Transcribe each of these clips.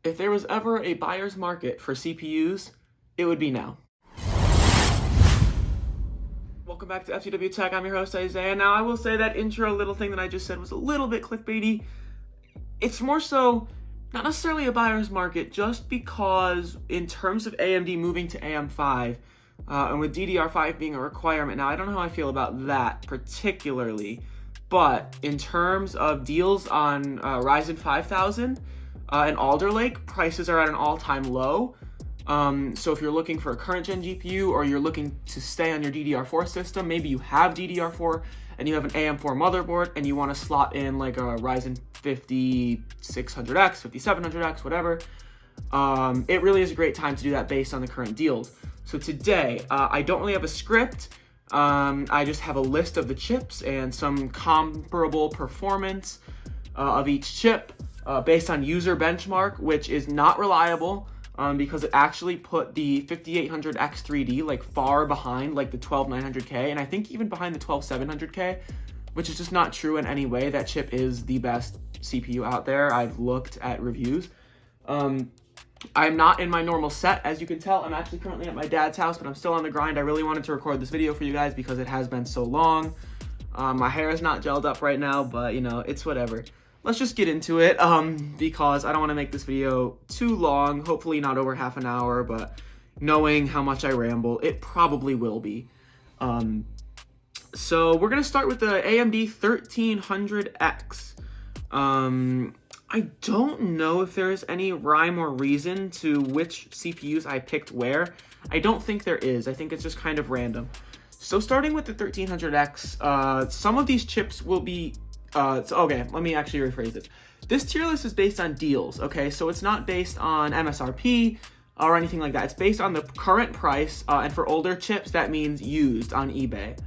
If there was ever a buyer's market for CPUs, it would be now. Welcome back to FTW Tech. I'm your host, Isaiah. Now, I will say that intro little thing that I just said was a little bit clickbaity. It's more so not necessarily a buyer's market, just because in terms of AMD moving to AM5, and with DDR5 being a requirement, now I don't know how I feel about that particularly, but in terms of deals on Ryzen 5000 and Alder Lake, prices are at an all-time low. So if you're looking for a current gen GPU or you're looking to stay on your DDR4 system, maybe you have DDR4 and you have an AM4 motherboard and you want to slot in like a Ryzen 5600X, 5700X, whatever, it really is a great time to do that based on the current deals. So today, I don't really have a script. I just have a list of the chips and some comparable performance of each chip based on user benchmark, which is not reliable because it actually put the 5800X3D like far behind like the 12900K, and I think even behind the 12700K, which is just not true in any way. That chip is the best CPU out there. I've looked at reviews. I'm not in my normal set, as you can tell. I'm actually currently at my dad's house, but I'm still on the grind. I really wanted to record this video for you guys because it has been so long. My hair is not gelled up right now, but you know, it's whatever. Let's just get into it because I don't want to make this video too long, hopefully not over half an hour, but knowing how much I ramble, it probably will be. So we're going to start with the AMD 1300X. I don't know if there's any rhyme or reason to which CPUs I picked where. I don't think there is. I think it's just kind of random. So starting with the 1300X, some of these chips will be... okay, let me actually rephrase it. This tier list is based on deals, okay? So it's not based on MSRP or anything like that. It's based on the current price, and for older chips, that means used on eBay.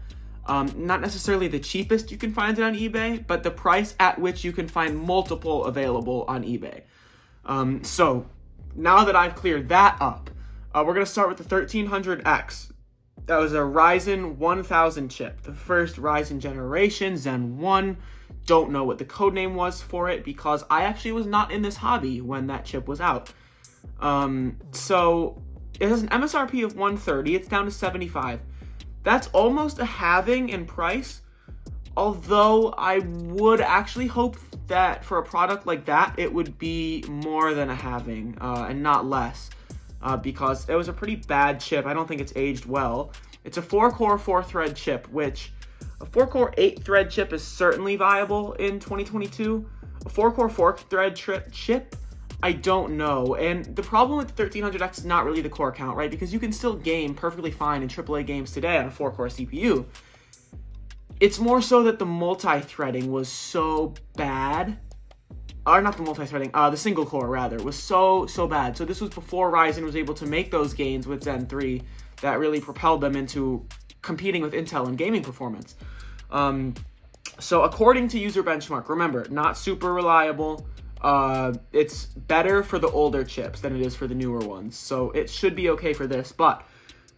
Not necessarily the cheapest you can find it on eBay, but the price at which you can find multiple available on eBay. So now that I've cleared that up, we're going to start with the 1300X. That was a Ryzen 1000 chip, the first Ryzen generation, Zen 1. Don't know what the code name was for it because I actually was not in this hobby when that chip was out. So it has an MSRP of 130. It's down to 75. That's almost a halving in price, although I would actually hope that for a product like that, it would be more than a halving and not less, because it was a pretty bad chip. I don't think it's aged well. It's a 4-core, 4-thread chip, which a 4-core, 8-thread chip is certainly viable in 2022. A 4-core, 4-thread chip, I don't know. And the problem with the 1300X is not really the core count, right? Because you can still game perfectly fine in AAA games today on a 4-core CPU. It's more so that the multi-threading was so bad. Or not the multi-threading, the single core rather, was so bad. So this was before Ryzen was able to make those gains with Zen 3 that really propelled them into competing with Intel in gaming performance. So according to user benchmark, remember, not super reliable. It's better for the older chips than it is for the newer ones, so it should be okay for this. But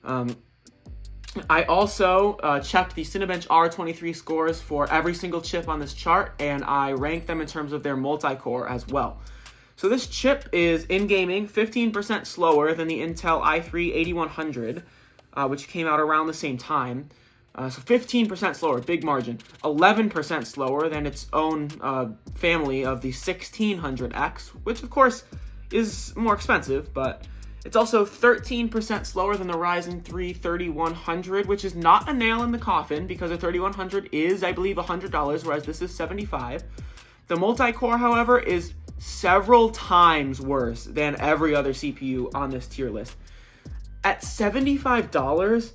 I also checked the Cinebench R23 scores for every single chip on this chart, and I ranked them in terms of their multi-core as well. So this chip is, in gaming, 15% slower than the Intel i3-8100, which came out around the same time. So 15% slower, big margin. 11% slower than its own family of the 1600X, which of course is more expensive, but it's also 13% slower than the Ryzen 3 3100, which is not a nail in the coffin because the 3100 is, I believe, $100, whereas this is $75. The multi-core, however, is several times worse than every other CPU on this tier list. At $75,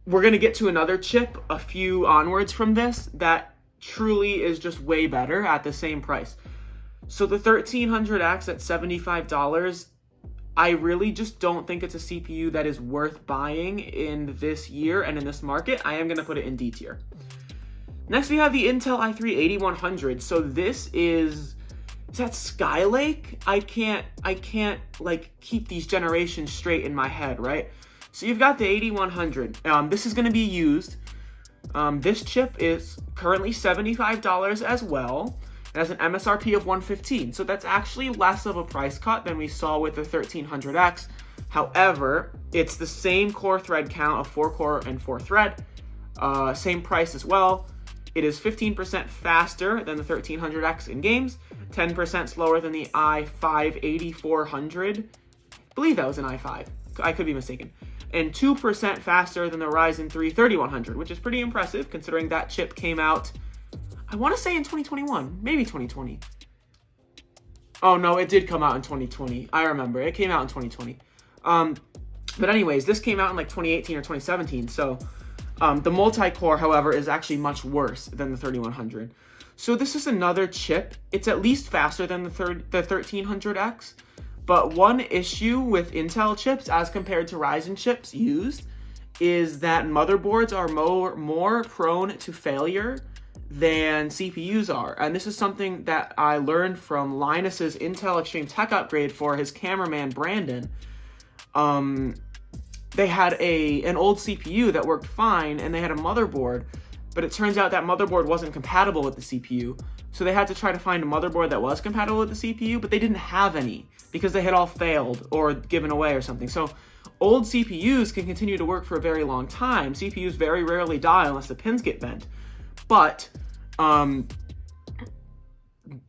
we're going to get to another chip a few onwards from this that truly is just way better at the same price. So the 1300X at $75, I really just don't think it's a CPU that is worth buying in this year and in this market. I am going to put it in D tier. Next, we have the Intel i3-8100. So this is that Skylake? I can't like keep these generations straight in my head, right? So you've got the 8100. This is going to be used. This chip is currently $75 as well. It has an MSRP of $115, so that's actually less of a price cut than we saw with the 1300X. However, it's the same core thread count of 4 core and 4 thread, same price as well. It is 15% faster than the 1300X in games, 10% slower than the i5-8400. I believe that was an i5. I could be mistaken. And 2% faster than the Ryzen 3 3100, which is pretty impressive considering that chip came out, I want to say in 2021, maybe 2020. Oh no, it did come out in 2020. I remember, it came out in 2020. But anyways, this came out in like 2018 or 2017, so the multi-core, however, is actually much worse than the 3100. So this is another chip. It's at least faster than the 1300X, but one issue with Intel chips as compared to Ryzen chips used is that motherboards are more prone to failure than CPUs are. And this is something that I learned from Linus's Intel Extreme Tech upgrade for his cameraman, Brandon. They had an old CPU that worked fine, and they had a motherboard, but it turns out that motherboard wasn't compatible with the CPU. So they had to try to find a motherboard that was compatible with the CPU, but they didn't have any because they had all failed or given away or something. So old CPUs can continue to work for a very long time. CPUs very rarely die unless the pins get bent. But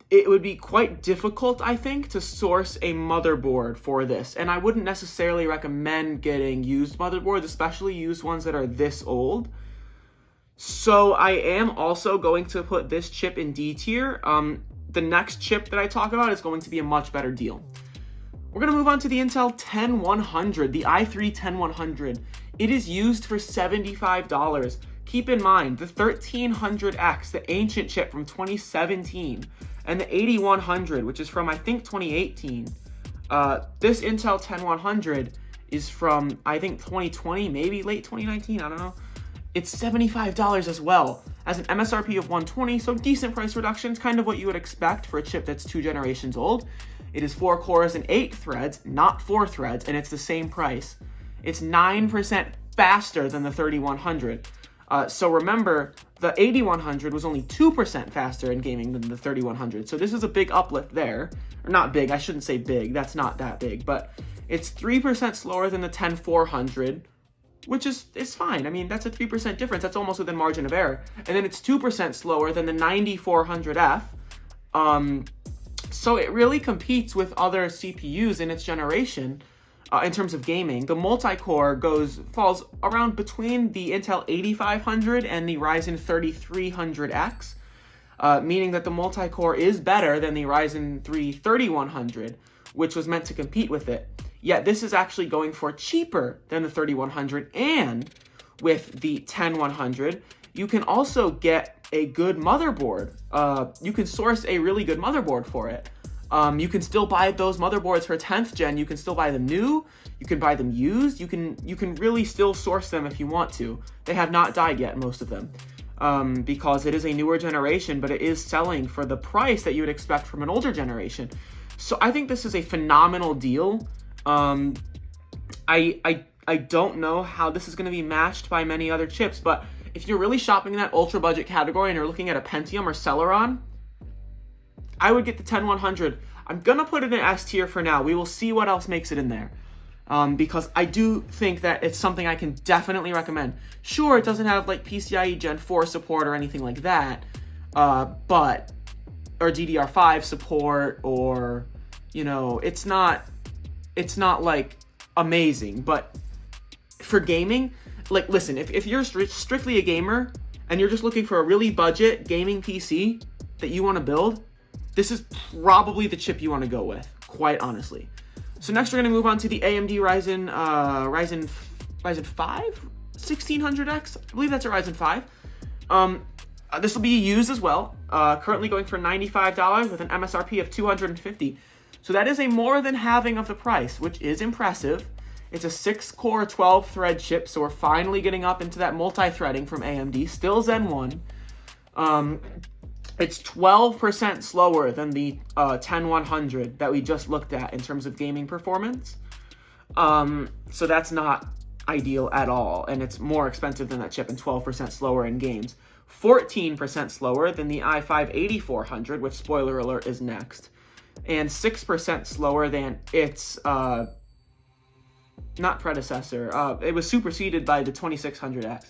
it would be quite difficult, I think, to source a motherboard for this. And I wouldn't necessarily recommend getting used motherboards, especially used ones that are this old. So I am also going to put this chip in D tier. The next chip that I talk about is going to be a much better deal. We're going to move on to the Intel 10100, the i3 10100. It is used for $75. Keep in mind, the 1300X, the ancient chip from 2017, and the 8100, which is from, I think, 2018. This Intel 10100 is from, I think, 2020, maybe late 2019, I don't know. It's $75 as well, has an MSRP of $120, so decent price reductions, kind of what you would expect for a chip that's 2 generations old. It is 4 cores and 8 threads, not 4 threads, and it's the same price. It's 9% faster than the 3100. So remember, the 8100 was only 2% faster in gaming than the 3100. So this is a big uplift there. Or not big, I shouldn't say big, that's not that big. But it's 3% slower than the 10400, which is fine. I mean, that's a 3% difference. That's almost within margin of error. And then it's 2% slower than the 9400F. So it really competes with other CPUs in its generation. In terms of gaming, the multi-core falls around between the Intel 8500 and the Ryzen 3300X, meaning that the multi-core is better than the Ryzen 3 3100, which was meant to compete with it. Yet this is actually going for cheaper than the 3100, and with the 10100, you can also get a good motherboard. You can source a really good motherboard for it. You can still buy those motherboards for 10th gen. You can still buy them new. You can buy them used. You can really still source them if you want to. They have not died yet, most of them, because it is a newer generation, but it is selling for the price that you would expect from an older generation. So I think this is a phenomenal deal. I don't know how this is going to be matched by many other chips, but if you're really shopping in that ultra budget category and you're looking at a Pentium or Celeron, I would get the 10100. I'm going to put it in S tier for now. We will see what else makes it in there. Because I do think that it's something I can definitely recommend. Sure, it doesn't have like PCIe Gen 4 support or anything like that, or DDR5 support, or, you know, it's not like amazing, but for gaming, like, listen, if you're strictly a gamer and you're just looking for a really budget gaming PC that you want to build, this is probably the chip you want to go with, quite honestly. So next we're going to move on to the AMD Ryzen 5 1600X. I believe that's a Ryzen 5. This will be used as well. Currently going for $95 with an MSRP of $250. So that is a more than halving of the price, which is impressive. It's a 6-core, 12-thread chip, so we're finally getting up into that multi-threading from AMD. Still Zen 1. It's 12% slower than the 10100 that we just looked at in terms of gaming performance. So that's not ideal at all, and it's more expensive than that chip and 12% slower in games. 14% slower than the i5-8400, which, spoiler alert, is next, and 6% slower than its not predecessor. It was superseded by the 2600X.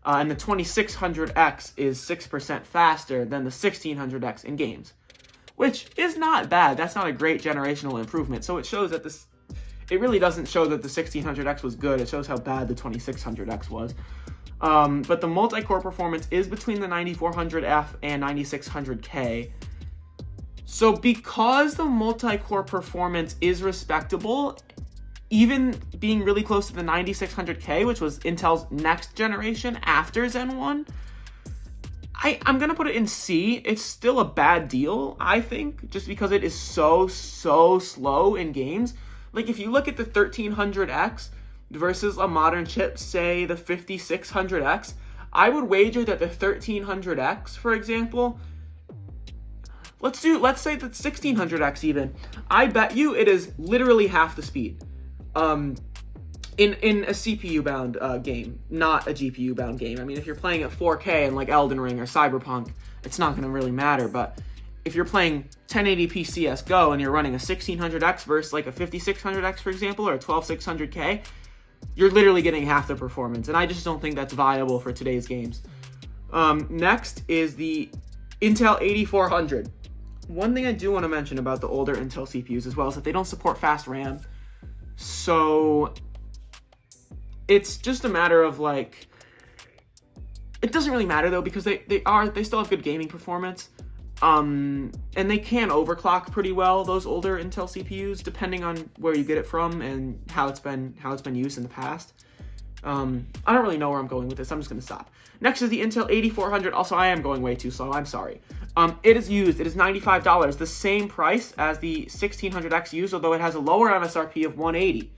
And the 2600X is 6% faster than the 1600X in games, which is not bad. That's not a great generational improvement. So it shows that this, it really doesn't show that the 1600X was good. It shows how bad the 2600X was. But the multi-core performance is between the 9400F and 9600K. So because the multi-core performance is respectable, even being really close to the 9600K, which was Intel's next generation after Zen 1, I'm going to put it in C. It's still a bad deal, I think, just because it is so slow in games. Like, if you look at the 1300X versus a modern chip, say the 5600X, I would wager that the 1300X, for example, let's say the 1600X even, I bet you it is literally half the speed. In a CPU-bound game, not a GPU-bound game. I mean, if you're playing at 4K and like Elden Ring or Cyberpunk, it's not going to really matter. But if you're playing 1080p CSGO and you're running a 1600X versus like a 5600X, for example, or a 12600K, you're literally getting half the performance. And I just don't think that's viable for today's games. Next is the Intel 8400. One thing I do want to mention about the older Intel CPUs as well is that they don't support fast RAM. So it's just a matter of like, it doesn't really matter though, because they still have good gaming performance. And they can overclock pretty well, those older Intel CPUs, depending on where you get it from and how it's been used in the past. I don't really know where I'm going with this. I'm just going to stop. Next is the Intel 8400. Also, I am going way too slow. I'm sorry. It is $95, the same price as the 1600X used, although it has a lower MSRP of $180.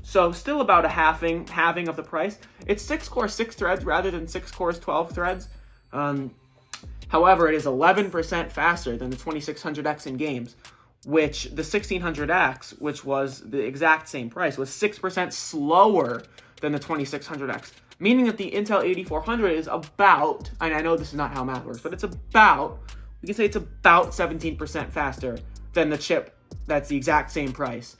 So still about a halving of the price. It's 6 cores, 6 threads rather than 6 cores, 12 threads. However, it is 11% faster than the 2600X in games, which the 1600X, which was the exact same price, was 6% slower than the 2600X. Meaning that the Intel 8400 is about, and I know this is not how math works, but it's about, we can say it's about 17% faster than the chip that's the exact same price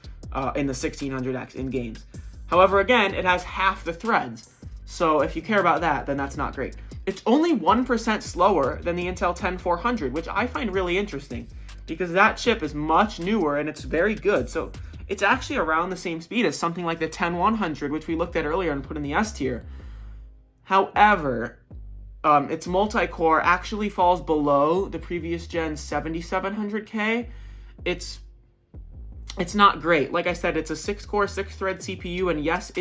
in the 1600X in games. However, again, it has half the threads. So if you care about that, then that's not great. It's only 1% slower than the Intel 10400, which I find really interesting because that chip is much newer and it's very good. So it's actually around the same speed as something like the 10100, which we looked at earlier and put in the S tier. However, its multi-core actually falls below the previous gen 7700K. It's not great. Like I said, it's a 6-core, 6-thread CPU, and yes,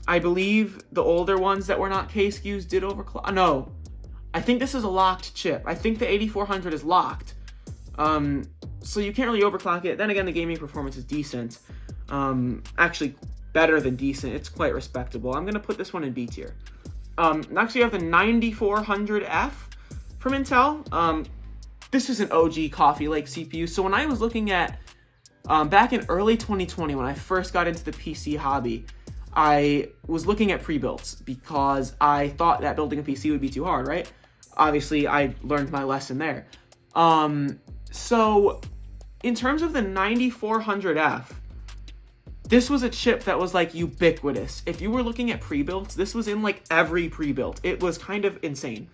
I believe the older ones that were not K SKUs did overclock. No, I think this is a locked chip. I think the 8400 is locked. So you can't really overclock it. Then again, the gaming performance is decent. Actually, better than decent. It's quite respectable. I'm going to put this one in B tier. Next, we have the 9400F from Intel. This is an OG Coffee Lake CPU. So when I was looking at, back in early 2020, when I first got into the PC hobby, I was looking at pre-builds because I thought that building a PC would be too hard, right? Obviously, I learned my lesson there. So in terms of the 9400F, this was a chip that was like ubiquitous. If you were looking at pre-builds, this was in like every pre-build. It was kind of insane.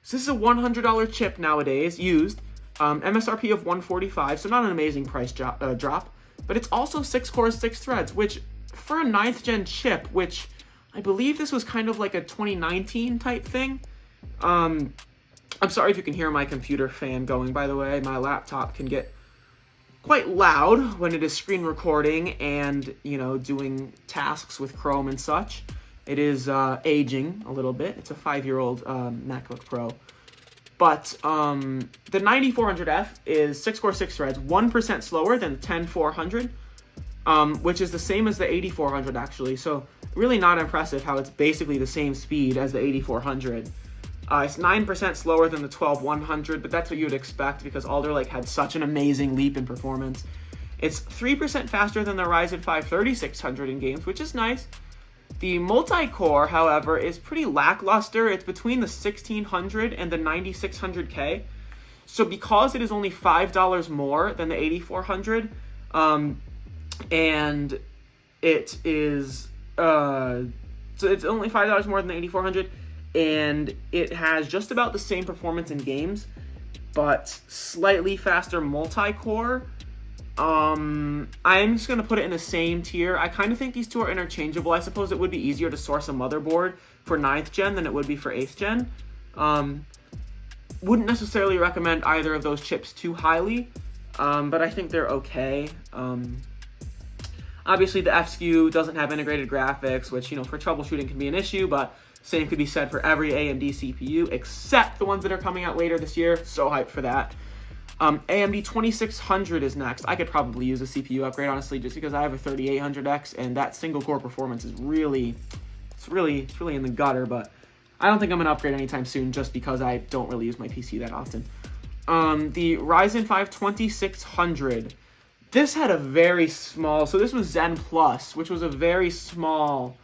So this is a $100 chip nowadays, used. MSRP of $145, so not an amazing price drop, but it's also 6 cores, 6 threads, which for a 9th gen chip, which I believe this was kind of like a 2019 type thing. I'm sorry if you can hear my computer fan going, by the way. My laptop can get quite loud when it is screen recording and, you know, doing tasks with Chrome and such. It is aging a little bit. It's a 5-year-old MacBook Pro. But the 9400F is 6 core, 6 threads, 1% slower than the 10400, which is the same as the 8400 actually. So really not impressive how it's basically the same speed as the 8400. It's 9% slower than the 12100, but that's what you would expect because Alder Lake had such an amazing leap in performance. It's 3% faster than the Ryzen 5 3600 in games, which is nice. The multi-core, however, is pretty lackluster. It's between the 1600 and the 9600K. So because it is only $5 more than the 8400, and it is so it's only $5 more than the 8400, and it has just about the same performance in games, but slightly faster multi-core. I'm just going to put it in the same tier. I kind of think these two are interchangeable. I suppose it would be easier to source a motherboard for 9th gen than it would be for 8th gen. Wouldn't necessarily recommend either of those chips too highly, but I think they're okay. Obviously, the F-SKU doesn't have integrated graphics, which, for troubleshooting can be an issue, but same could be said for every AMD CPU, except the ones that are coming out later this year. So hyped for that. AMD 2600 is next. I could probably use a CPU upgrade, honestly, just because I have a 3800X, and that single core performance is really in the gutter, but I don't think I'm going to upgrade anytime soon just because I don't really use my PC that often. The Ryzen 5 2600. This had a very small, so this was Zen Plus, which was a very small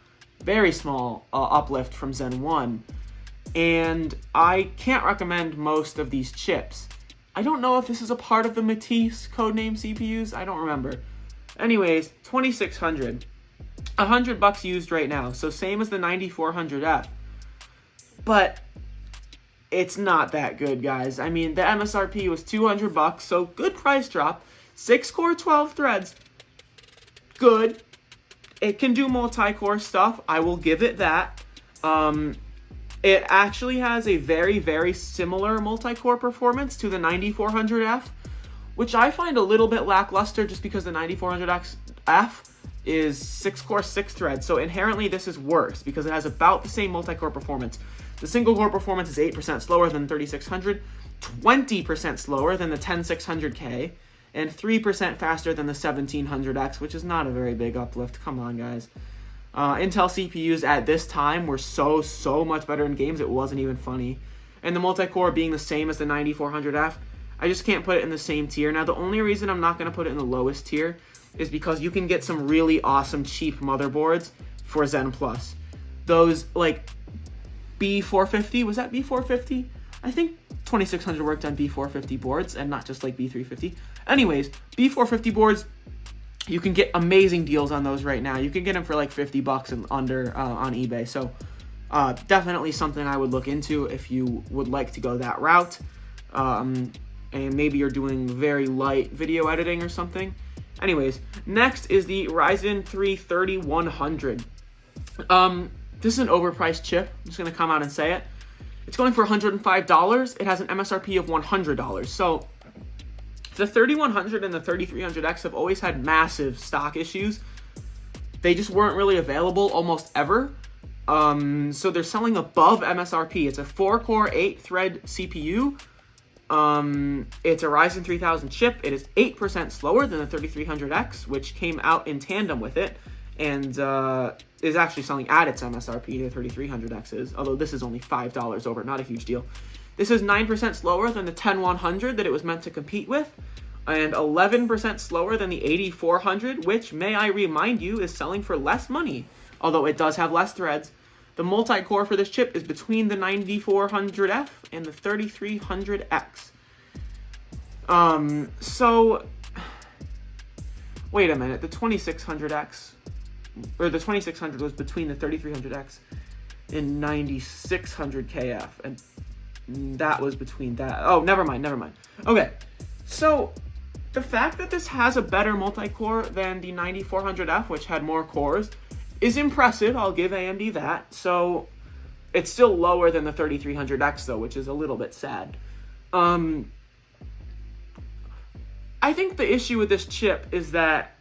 uplift from Zen 1. And I can't recommend most of these chips. I don't know if this is a part of the Matisse codename CPUs. I don't remember. Anyways, 2600. $100 used right now, so same as the 9400F. But it's not that good, guys. I mean, the MSRP was $200, so good price drop. 6-core, 12 threads. Good. It can do multi-core stuff. I will give it that. It actually has a very, very similar multi-core performance to the 9400F, which I find a little bit lackluster just because the 9400F is 6-core, 6 threads. So inherently this is worse because it has about the same multi-core performance. The single-core performance is 8% slower than 3600, 20% slower than the 10600K, and 3% faster than the 1700X, which is not a very big uplift. Come on, guys. Intel CPUs at this time were so much better in games, it wasn't even funny. And the multi-core being the same as the 9400F, I just can't put it in the same tier. Now, the only reason I'm not going to put it in the lowest tier is because you can get some really awesome cheap motherboards for Zen Plus. Those, like, B450, was that B450? I think 2600 worked on B450 boards and not just like B350. Anyways, B450 boards, you can get amazing deals on those right now. You can get them for like $50 and under on eBay. So definitely something I would look into if you would like to go that route. And maybe you're doing very light video editing or something. Anyways, next is the Ryzen 3 3100. This is an overpriced chip. I'm just going to come out and say it. It's going for $105. It has an MSRP of $100. So the 3100 and the 3300X have always had massive stock issues. They just weren't really available almost ever. So they're selling above MSRP. It's a 4-core, 8-thread CPU. It's a Ryzen 3000 chip. It is 8% slower than the 3300X, which came out in tandem with it, and is actually selling at its MSRP. The 3300X is, although this is only $5 over, not a huge deal. This is 9% slower than the 10100 that it was meant to compete with, and 11% slower than the 8400, which, may I remind you, is selling for less money, although it does have less threads. The multi-core for this chip is between the 9400F and the 3300X. So, wait a minute, the 2600X, or the 2600 was between the 3300X and 9600KF, and that was between that. Oh, never mind. Okay, so the fact that this has a better multi-core than the 9400F, which had more cores, is impressive. I'll give AMD that. So it's still lower than the 3300X though, which is a little bit sad. I think the issue with this chip is that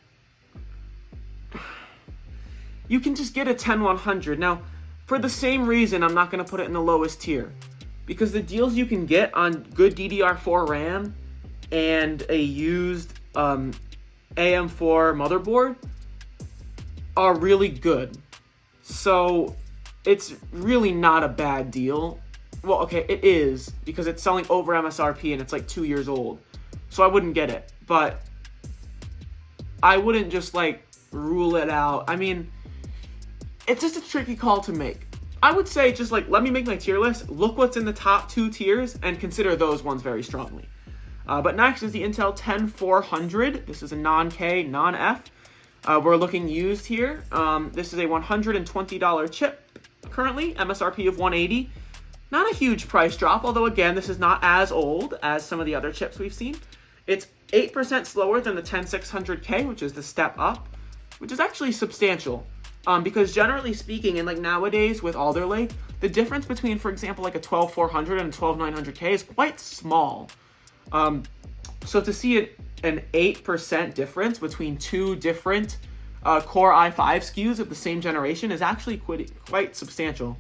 you can just get a 10100. Now, for the same reason, I'm not going to put it in the lowest tier, because the deals you can get on good DDR4 RAM and a used AM4 motherboard are really good. So it's really not a bad deal. Well, okay, it is, because it's selling over MSRP and it's like 2 years old. So I wouldn't get it, but I wouldn't just like rule it out. I mean, it's just a tricky call to make. I would say just like, let me make my tier list, look what's in the top 2 tiers, and consider those ones very strongly. But next is the Intel 10400. This is a non-K, non-F. We're looking used here. This is a $120 chip currently, MSRP of $180. Not a huge price drop, although again, this is not as old as some of the other chips we've seen. It's 8% slower than the 10600K, which is the step up, which is actually substantial. Because generally speaking, and like nowadays with Alder Lake, the difference between, for example, like a 12400 and a 12900K is quite small. So to see an 8% difference between 2 different Core i5 SKUs of the same generation is actually quite substantial.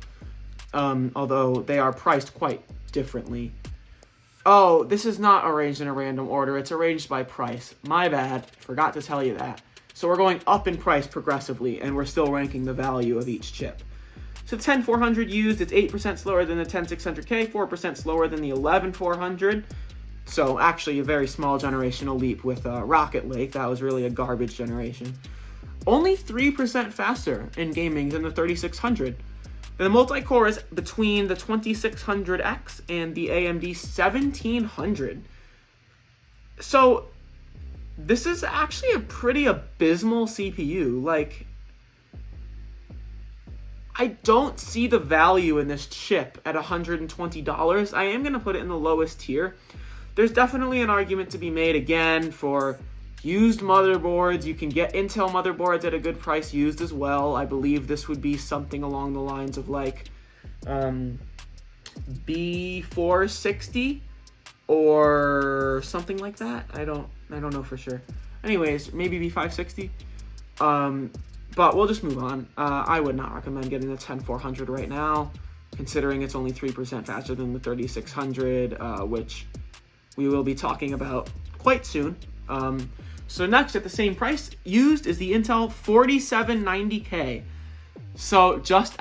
Although they are priced quite differently. Oh, this is not arranged in a random order. It's arranged by price. My bad. Forgot to tell you that. So we're going up in price progressively, and we're still ranking the value of each chip. So 10400 used, it's 8% slower than the 10600K, 4% slower than the 11400. So actually a very small generational leap with Rocket Lake. That was really a garbage generation. Only 3% faster in gaming than the 3600. The multi-core is between the 2600X and the AMD 1700. So this is actually a pretty abysmal CPU. Like, I don't see the value in this chip at $120. I am going to put it in the lowest tier. There's definitely an argument to be made again for used motherboards. You can get Intel motherboards at a good price used as well. I believe this would be something along the lines of like B460 or something like that. I don't know for sure. Anyways, maybe B560. But we'll just move on. I would not recommend getting the 10400 right now, considering it's only 3% faster than the 3600, which we will be talking about quite soon. So next, at the same price used, is the Intel 4790K. So just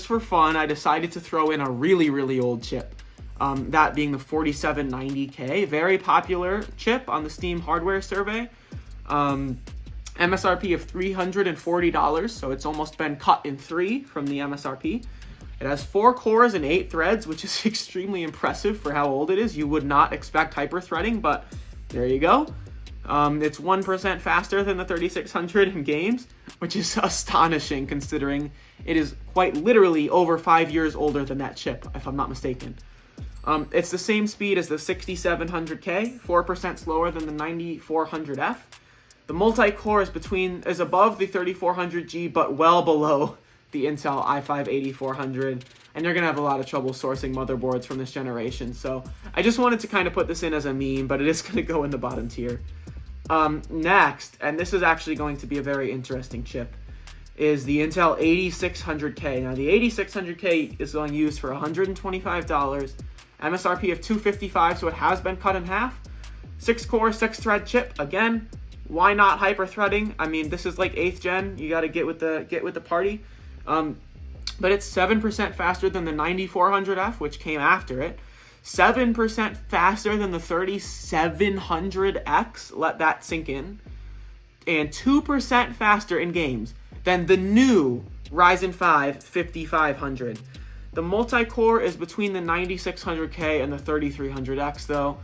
for fun, I decided to throw in a really, really old chip. That being the 4790K, very popular chip on the Steam hardware survey. MSRP of $340, so it's almost been cut in 3 from the MSRP. It has 4 cores and 8 threads, which is extremely impressive for how old it is. You would not expect hyper-threading, but there you go. It's 1% faster than the 3600 in games, which is astonishing considering it is quite literally over 5 years older than that chip, if I'm not mistaken. It's the same speed as the 6700K, 4% slower than the 9400F. The multi-core is above the 3400G, but well below the Intel i5-8400, and you're going to have a lot of trouble sourcing motherboards from this generation. So I just wanted to kind of put this in as a meme, but it is going to go in the bottom tier. Next, and this is actually going to be a very interesting chip, is the Intel 8600K. Now the 8600K is going used for $125, MSRP of $255, so it has been cut in half. 6-core, 6-thread chip. Again, why not hyper-threading? I mean, this is like 8th gen. You got to get with the party. But it's 7% faster than the 9400F, which came after it. 7% faster than the 3700X. Let that sink in. And 2% faster in games than the new Ryzen 5 5500. The multi-core is between the 9600K and the 3300X, though.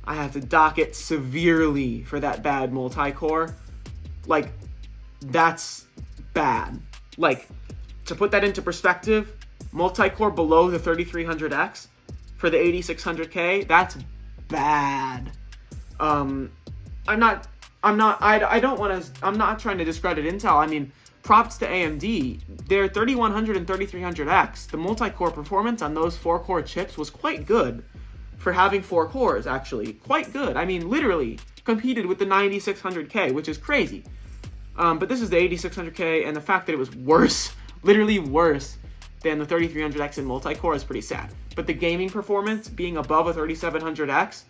I have to dock it severely for that bad multi-core. Like, that's bad. Like, to put that into perspective, multi-core below the 3300X for the 8600K, that's bad. I'm not trying to discredit Intel. I mean, props to AMD. Their 3100 and 3300X, the multi-core performance on those 4-core chips was quite good. For having 4 cores, actually. Quite good. I mean, literally competed with the 9600K, which is crazy. But this is the 8600K, and the fact that it was worse, literally worse, than the 3300X in multi-core is pretty sad. But the gaming performance being above a 3700X,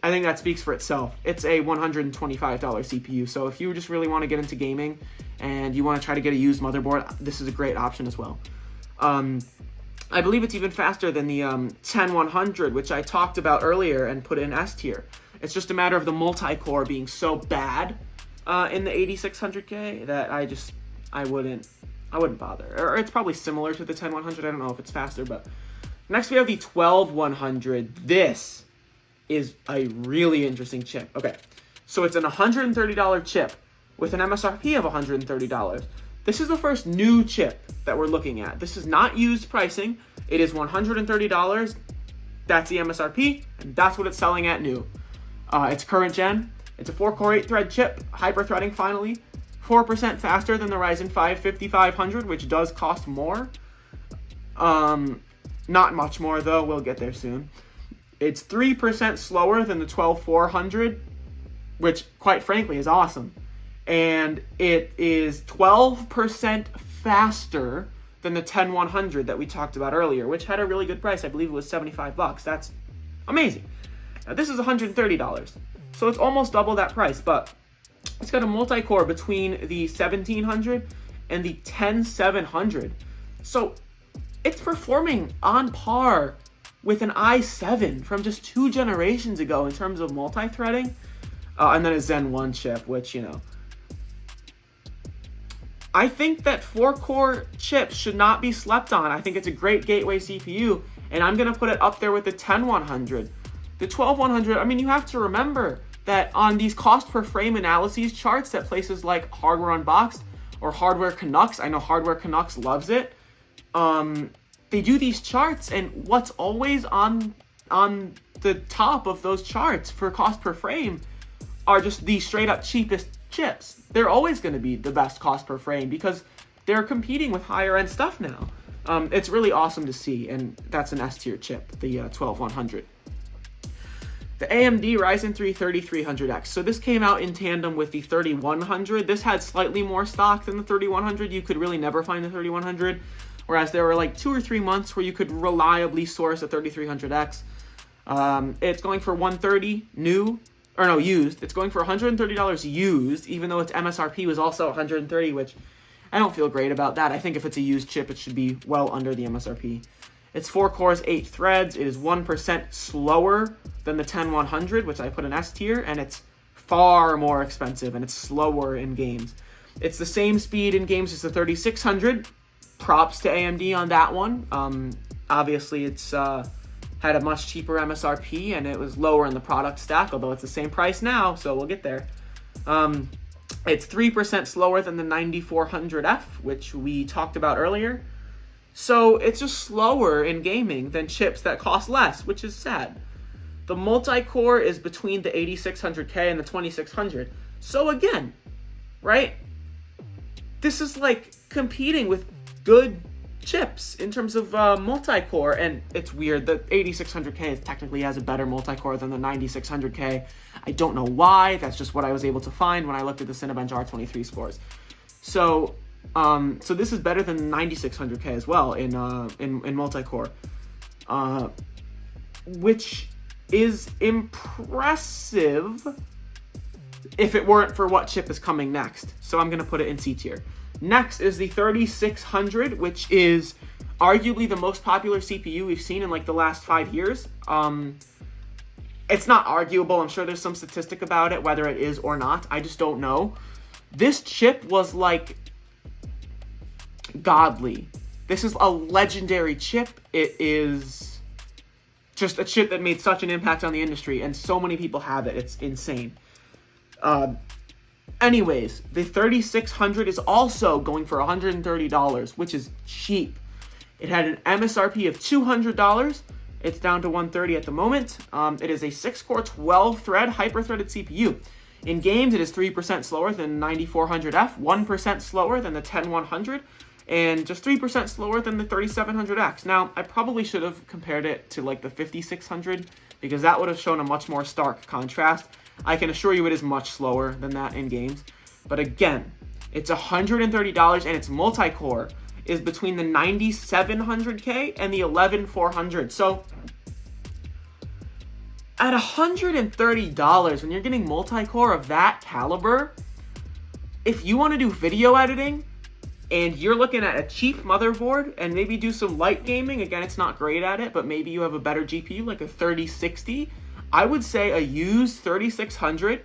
I think that speaks for itself. It's a $125 CPU, so if you just really want to get into gaming and you want to try to get a used motherboard, this is a great option as well. I believe it's even faster than the 10100, which I talked about earlier and put in S tier. It's just a matter of the multi-core being so bad in the 8600K that I wouldn't I wouldn't bother. Or it's probably similar to the 10100. I don't know if it's faster, but next we have the 12100. This is a really interesting chip. Okay, so it's an $130 chip with an MSRP of $130. This is the first new chip that we're looking at. This is not used pricing. It is $130. That's the MSRP, and that's what it's selling at new. It's current gen. It's a 4-core 8-thread chip, hyper-threading finally, 4% faster than the Ryzen 5 5500, which does cost more. Not much more though, we'll get there soon. It's 3% slower than the 12400, which quite frankly is awesome. And it is 12% faster than the 10100 that we talked about earlier, which had a really good price. I believe it was $75. That's amazing. Now this is $130, so it's almost double that price, but it's got a multi-core between the 1700 and the 10700. So it's performing on par with an i7 from just 2 generations ago in terms of multi-threading. And then a Zen 1 chip, which, you know, I think that 4-core chips should not be slept on. I think it's a great gateway CPU, and I'm going to put it up there with the 10100. The 12100, I mean, you have to remember that on these cost per frame analyses charts that places like Hardware Unboxed or Hardware Canucks, I know Hardware Canucks loves it, they do these charts, and what's always on the top of those charts for cost per frame are just the straight up cheapest chips. They're always going to be the best cost per frame because they're competing with higher end stuff now. It's really awesome to see, and that's an S tier chip, the 12100. The AMD Ryzen 3 3300X. So this came out in tandem with the 3100. This had slightly more stock than the 3100. You could really never find the 3100, whereas there were like 2 or 3 months where you could reliably source a 3300X. It's going for $130 new, or no, used. It's going for $130 used, even though its MSRP was also $130, which I don't feel great about that. I think if it's a used chip, it should be well under the MSRP. It's 4 cores, 8 threads. It is 1% slower than the 10100, which I put in S tier, and it's far more expensive, and it's slower in games. It's the same speed in games as the 3600. Props to AMD on that one. Obviously, it's had a much cheaper MSRP, and it was lower in the product stack, although it's the same price now, so we'll get there. It's 3% slower than the 9400F, which we talked about earlier. So it's just slower in gaming than chips that cost less, which is sad. The multi-core is between the 8600K and the 2600. So again, right? This is like competing with good chips in terms of multi-core, and it's weird. The 8600K technically has a better multi-core than the 9600K. I don't know why. That's just what I was able to find when I looked at the Cinebench R23 scores. So this is better than 9600K as well in multi-core, which is impressive if it weren't for what chip is coming next. So I'm going to put it in C tier. Next is the 3600, which is arguably the most popular CPU we've seen in like the last 5 years. It's not arguable. I'm sure there's some statistic about it, whether it is or not. I just don't know. This chip was like godly. This is a legendary chip. It is just a chip that made such an impact on the industry, and so many people have it. It's insane. Anyways, the 3600 is also going for $130, which is cheap. It had an MSRP of $200. It's down to $130 at the moment. It is a 6-core, 12-thread, hyper-threaded CPU. In games, it is 3% slower than 9400F, 1% slower than the 10100, and just 3% slower than the 3700X. Now, I probably should have compared it to like the 5600, because that would have shown a much more stark contrast. I can assure you it is much slower than that in games. But again, it's $130, and its multi-core is between the 9700K and the 11400. So at $130, when you're getting multi-core of that caliber, if you want to do video editing and you're looking at a cheap motherboard and maybe do some light gaming, again, it's not great at it, but maybe you have a better GPU like a 3060, I would say a used 3600,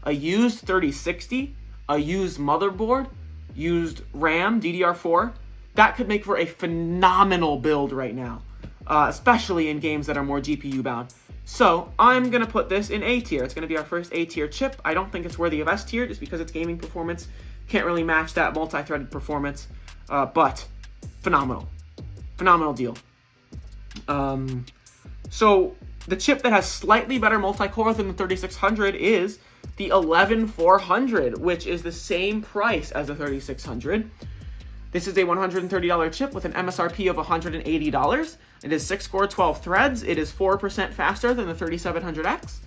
a used 3060, a used motherboard used RAM, DDR4, that could make for a phenomenal build right now, especially in games that are more GPU bound. So I'm going to put this in A tier. It's going to be our first A tier chip. I don't think it's worthy of S tier just because its gaming performance can't really match that multi-threaded performance, but phenomenal. Phenomenal deal. So the chip that has slightly better multi-core than the 3600 is the 11400, which is the same price as the 3600. This is a $130 chip with an MSRP of $180. It is 6-core, 12 threads. It is 4% faster than the 3700X,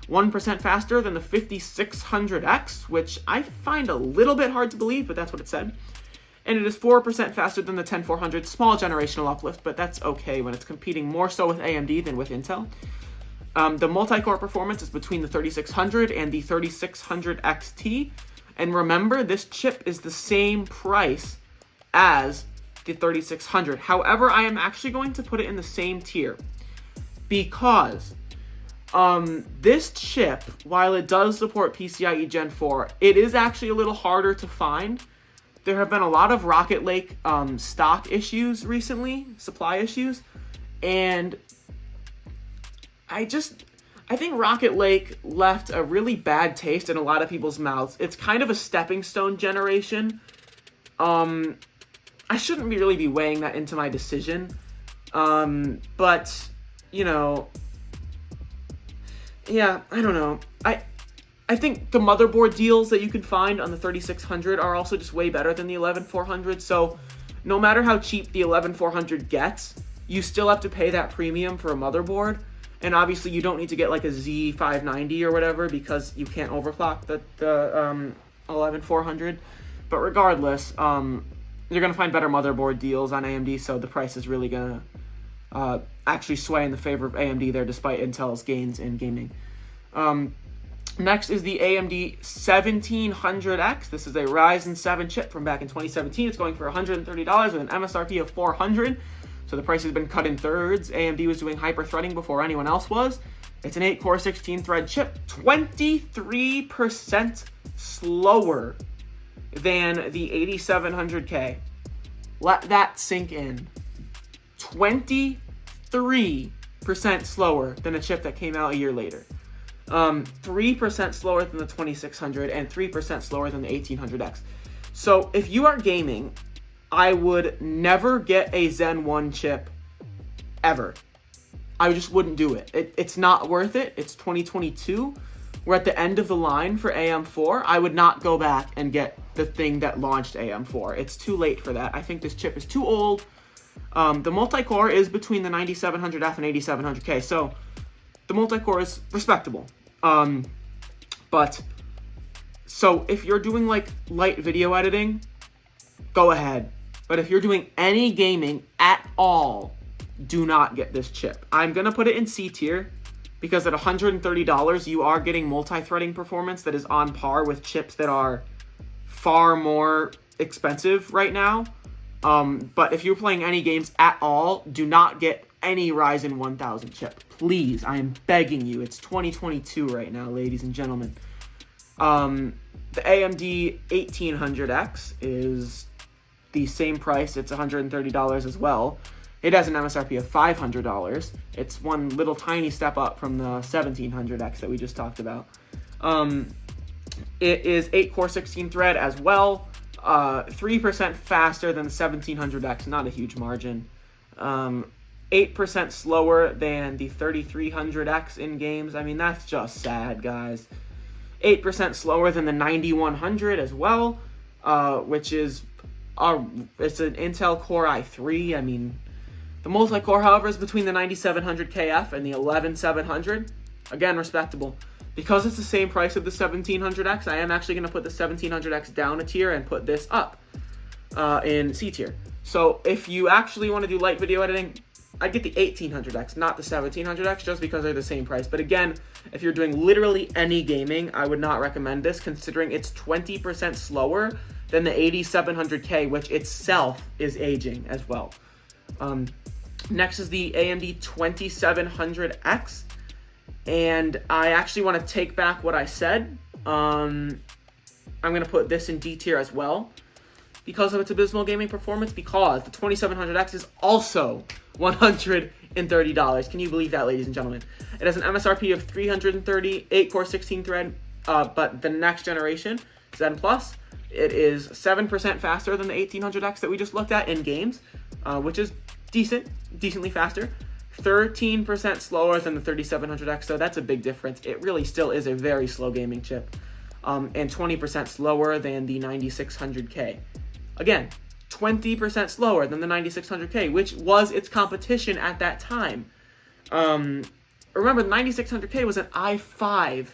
1% faster than the 5600X, which I find a little bit hard to believe, but that's what it said. And it is 4% faster than the 10400, small generational uplift, but that's okay when it's competing more so with AMD than with Intel. The multi-core performance is between the 3600 and the 3600 XT. And remember, this chip is the same price as the 3600. However, I am actually going to put it in the same tier because this chip, while it does support PCIe Gen 4, it is actually a little harder to find. There have been a lot of Rocket Lake stock issues recently, supply issues, and I think Rocket Lake left a really bad taste in a lot of people's mouths. It's kind of a stepping stone generation. I shouldn't really be weighing that into my decision, but, you know, yeah, I don't know. I think the motherboard deals that you can find on the 3600 are also just way better than the 11400, so no matter how cheap the 11400 gets, you still have to pay that premium for a motherboard, and obviously you don't need to get like a Z590 or whatever because you can't overclock the 11400, but regardless, you're going to find better motherboard deals on AMD, so the price is really going to actually sway in the favor of AMD there despite Intel's gains in gaming. Next is the AMD 1700X. This is a Ryzen 7 chip from back in 2017. It's going for $130 with an MSRP of $400. So the price has been cut in thirds. AMD was doing hyper-threading before anyone else was. It's an 8-core, 16-thread chip, 23% slower than the 8700K. Let that sink in. 23% slower than a chip that came out a year later. 3% slower than the 2600 and 3% slower than the 1800X. So if you are gaming, I would never get a Zen 1 chip ever. I just wouldn't do it. It's not worth it. It's 2022. We're at the end of the line for AM4. I would not go back and get the thing that launched AM4. It's too late for that. I think this chip is too old. The multi-core is between the 9700F and 8700K, so the multi-core is respectable. But so if you're doing like light video editing, go ahead. But if you're doing any gaming at all, do not get this chip. I'm going to put it in C tier because at $130, you are getting multi-threading performance that is on par with chips that are far more expensive right now. But if you're playing any games at all, do not get any Ryzen 1000 chip. Please, I am begging you. It's 2022 right now, ladies and gentlemen. The AMD 1800X is the same price. It's $130 as well. It has an MSRP of $500. It's one little tiny step up from the 1700X that we just talked about. It is 8-core, 16-thread as well. 3% faster than the 1700X, not a huge margin. 8% slower than the 3300X in games. I mean, that's just sad, guys. 8% slower than the 9100 as well, which is it's an Intel Core i3. I mean, the multi-core, however, is between the 9700KF and the 11700. Again, respectable. Because it's the same price of the 1700X, I am actually going to put the 1700X down a tier and put this up in C tier. So if you actually want to do light video editing, I'd get the 1800X, not the 1700X, just because they're the same price. But again, if you're doing literally any gaming, I would not recommend this, considering it's 20% slower than the 8700K, which itself is aging as well. Next is the AMD 2700X, and I actually want to take back what I said. I'm going to put this in D tier as well. because of its abysmal gaming performance, because the 2700X is also $130. Can you believe that, ladies and gentlemen? It has an MSRP of 330, 8-core, 16-thread, but the next generation, Zen Plus, it is 7% faster than the 1800X that we just looked at in games, which is decently faster. 13% slower than the 3700X, so that's a big difference. It really still is a very slow gaming chip. And 20% slower than the 9600K. Again, 20% slower than the 9600K, which was its competition at that time. Remember, the 9600K was an i5.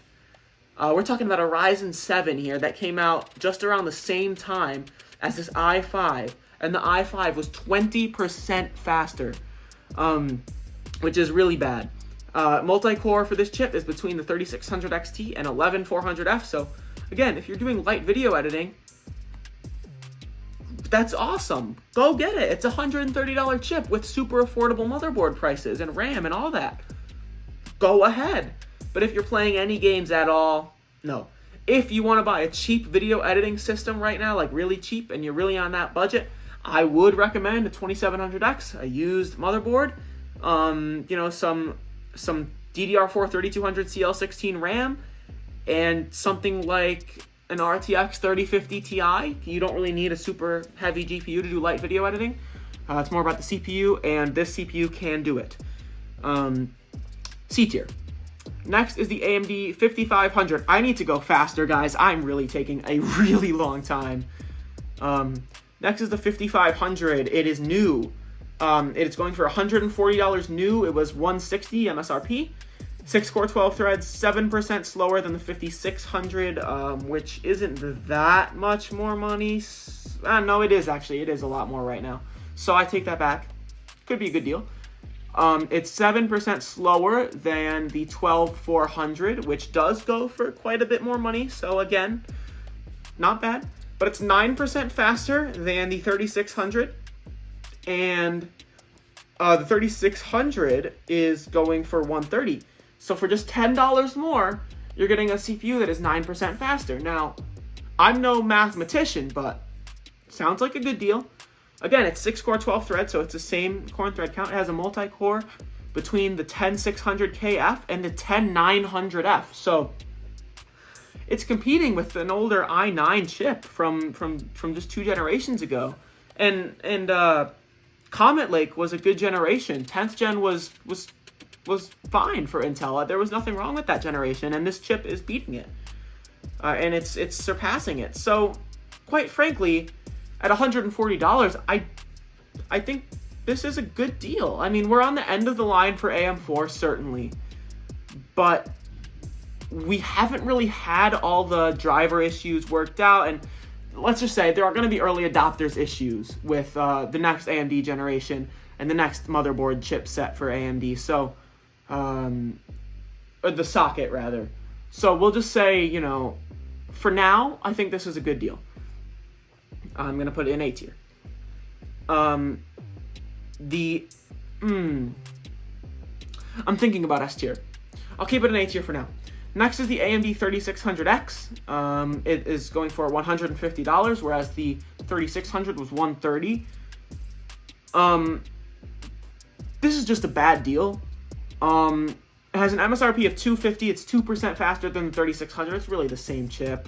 We're talking about a Ryzen 7 here that came out just around the same time as this i5, and the i5 was 20% faster, which is really bad. Multi-core for this chip is between the 3600 XT and 11400F, so again, if you're doing light video editing, that's awesome. Go get it. It's a $130 chip with super affordable motherboard prices and RAM and all that. Go ahead. But if you're playing any games at all, no. If you want to buy a cheap video editing system right now, like really cheap, and you're really on that budget, I would recommend a 2700X, a used motherboard, some DDR4 3200 CL16 RAM, and something like an RTX 3050 Ti. You don't really need a super heavy GPU to do light video editing. It's more about the CPU, and this CPU can do it. C tier. Next is the AMD 5500. I need to go faster, guys. I'm really taking a really long time. Next is the 5500. It is new. It's going for $140 new. It was $160 MSRP. 6-core, 12 threads, 7% slower than the 5600, which isn't that much more money. No, it is actually. It is a lot more right now. So I take that back. Could be a good deal. It's 7% slower than the 12400, which does go for quite a bit more money. So again, not bad. But it's 9% faster than the 3600. And the 3600 is going for $130. So for just $10 more, you're getting a CPU that is 9% faster. Now, I'm no mathematician, but sounds like a good deal. Again, it's 6-core, 12 threads, so it's the same core and thread count. It has a multi-core between the 10600KF and the 10900F. So it's competing with an older i9 chip from just 2 generations ago. And Comet Lake was a good generation. 10th gen was fine for Intel. There was nothing wrong with that generation, and this chip is beating it. And it's surpassing it. So, quite frankly, at $140, I think this is a good deal. I mean, we're on the end of the line for AM4, certainly. But we haven't really had all the driver issues worked out, and let's just say there are going to be early adopters issues with the next AMD generation and the next motherboard chipset for AMD. So, or the socket rather. So we'll just say, for now, I think this is a good deal. I'm going to put it in A tier. I'm thinking about S tier. I'll keep it in A tier for now. Next is the AMD 3600X. It is going for $150, whereas the 3600 was $130. This is just a bad deal. It has an MSRP of $250. It's 2% faster than the 3600. It's really the same chip.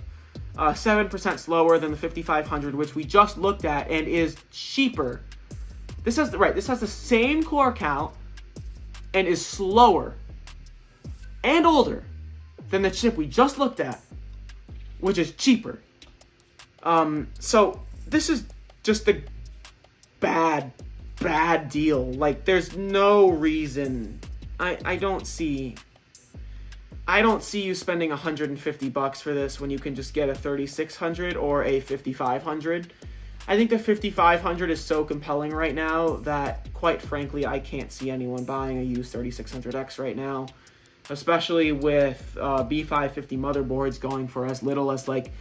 7% slower than the 5500, which we just looked at, and is cheaper. This has the same core count and is slower and older than the chip we just looked at, which is cheaper. So this is just a bad deal. Like, there's no reason. I don't see you spending $150 for this when you can just get a 3600 or a 5500. I think the 5500 is so compelling right now that, quite frankly, I can't see anyone buying a used 3600X right now, especially with B550 motherboards going for as little as like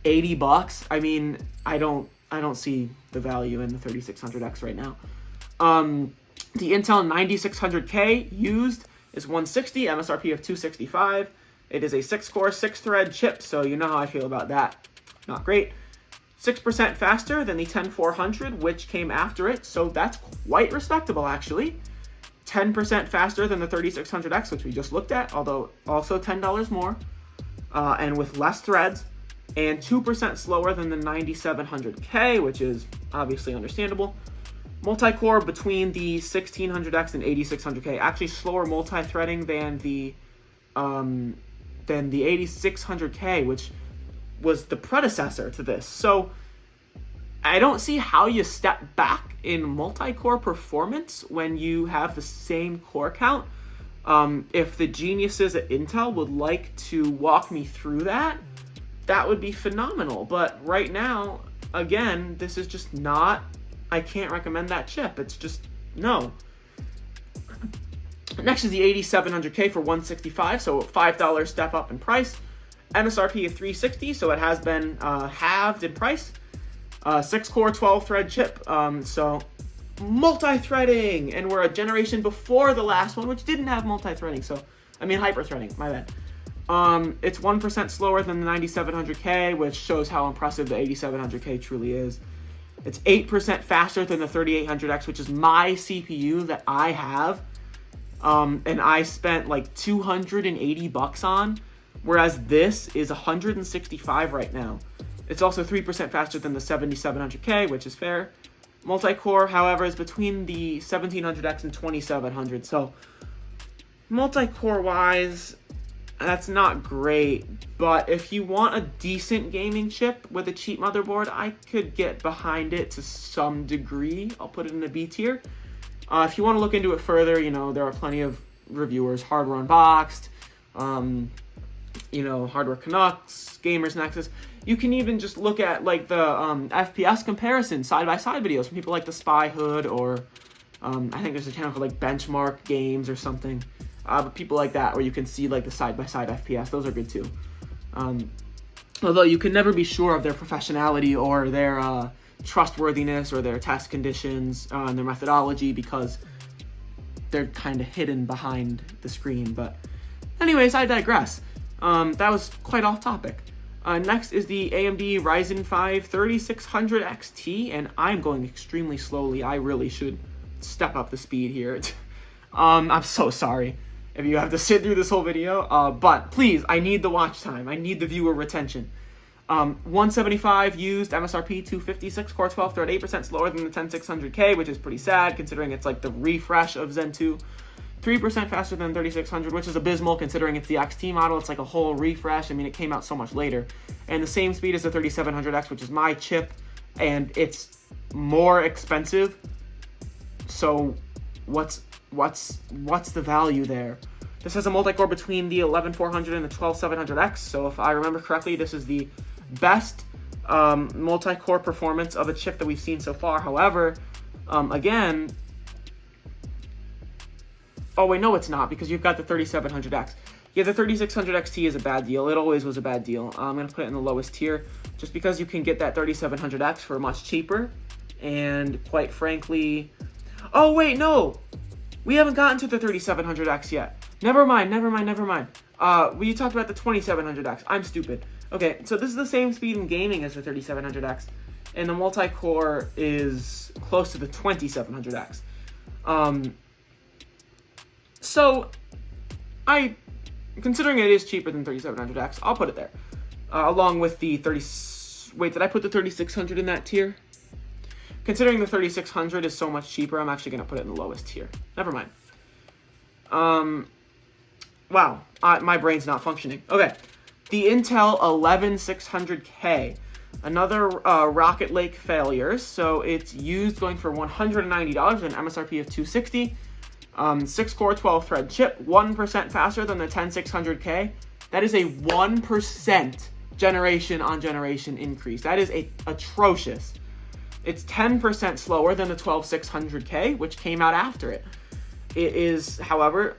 $80. I mean, I don't see the value in the 3600X right now. The Intel 9600K used is $160, MSRP of $265. It is a 6-core, 6-thread chip, so you know how I feel about that. Not great. 6% faster than the 10400, which came after it, so that's quite respectable, actually. 10% faster than the 3600X, which we just looked at, although also $10 more, and with less threads, and 2% slower than the 9700K, which is obviously understandable. Multi-core between the 1600X and 8600K, actually slower multi-threading than the 8600K, which was the predecessor to this. So I don't see how you step back in multi-core performance when you have the same core count. If the geniuses at Intel would like to walk me through that, that would be phenomenal. But right now, again, this is just not, I can't recommend that chip. It's just, no. Next is the 8700K for $165, so a $5 step up in price. MSRP of $360, so it has been halved in price. 6-core, 12-thread chip, so multi-threading, and we're a generation before the last one, which didn't have multi-threading, so, I mean hyper-threading, my bad. It's 1% slower than the 9700K, which shows how impressive the 8700K truly is. It's 8% faster than the 3800X, which is my CPU that I have, and I spent like $280 on, whereas this is $165 right now. It's also 3% faster than the 7700K, which is fair. Multi-core, however, is between the 1700X and 2700. So multi-core wise, that's not great. But if you want a decent gaming chip with a cheap motherboard, I could get behind it to some degree. I'll put it in the B tier. If you want to look into it further, you know, there are plenty of reviewers, Hardware Unboxed, you know, Hardware Canucks, Gamers Nexus. You can even just look at like the FPS comparison side-by-side videos from people like the Spy Hood, or I think there's a channel called like Benchmark Games or something. But people like that, where you can see like the side-by-side FPS. Those are good too. Although you can never be sure of their professionality or their trustworthiness or their test conditions and their methodology, because they're kind of hidden behind the screen. But anyways, I digress. That was quite off topic. Next is the AMD Ryzen 5 3600 XT, and I'm going extremely slowly. I really should step up the speed here. I'm so sorry if you have to sit through this whole video, but please, I need the watch time. I need the viewer retention. 175 used, MSRP 256, core 12 thread, 8% slower than the 10600K, which is pretty sad considering it's like the refresh of Zen 2. 3% faster than 3600, which is abysmal considering it's the XT model. It's like a whole refresh. I mean, it came out so much later. And the same speed as the 3700X, which is my chip, and it's more expensive. So what's the value there? This has a multi-core between the 11400 and the 12700X. So if I remember correctly, this is the best multi-core performance of a chip that we've seen so far. However, again, oh wait, no it's not, because you've got the 3700X. Yeah, the 3600 XT is a bad deal. It always was a bad deal. I'm going to put it in the lowest tier, just because you can get that 3700X for much cheaper. And quite frankly... Oh wait, no! We haven't gotten to the 3700X yet. Never mind. We talked about the 2700X. I'm stupid. Okay, so this is the same speed in gaming as the 3700X, and the multi-core is close to the 2700X. So, considering it is cheaper than 3700X, I'll put it there. Along with the wait, did I put the 3600 in that tier? Considering the 3600 is so much cheaper, I'm actually going to put it in the lowest tier. Never mind. Wow, my brain's not functioning. Okay, the Intel 11600K. Another Rocket Lake failure. So it's used going for $190 and MSRP of $260. 6-core, 12-thread chip, 1% faster than the 10600K. That is a 1% generation-on-generation increase. That is atrocious. It's 10% slower than the 12600K, which came out after it. It is, however,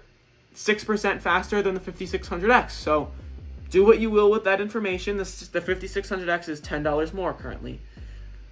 6% faster than the 5600X. So do what you will with that information. The 5600X is $10 more currently.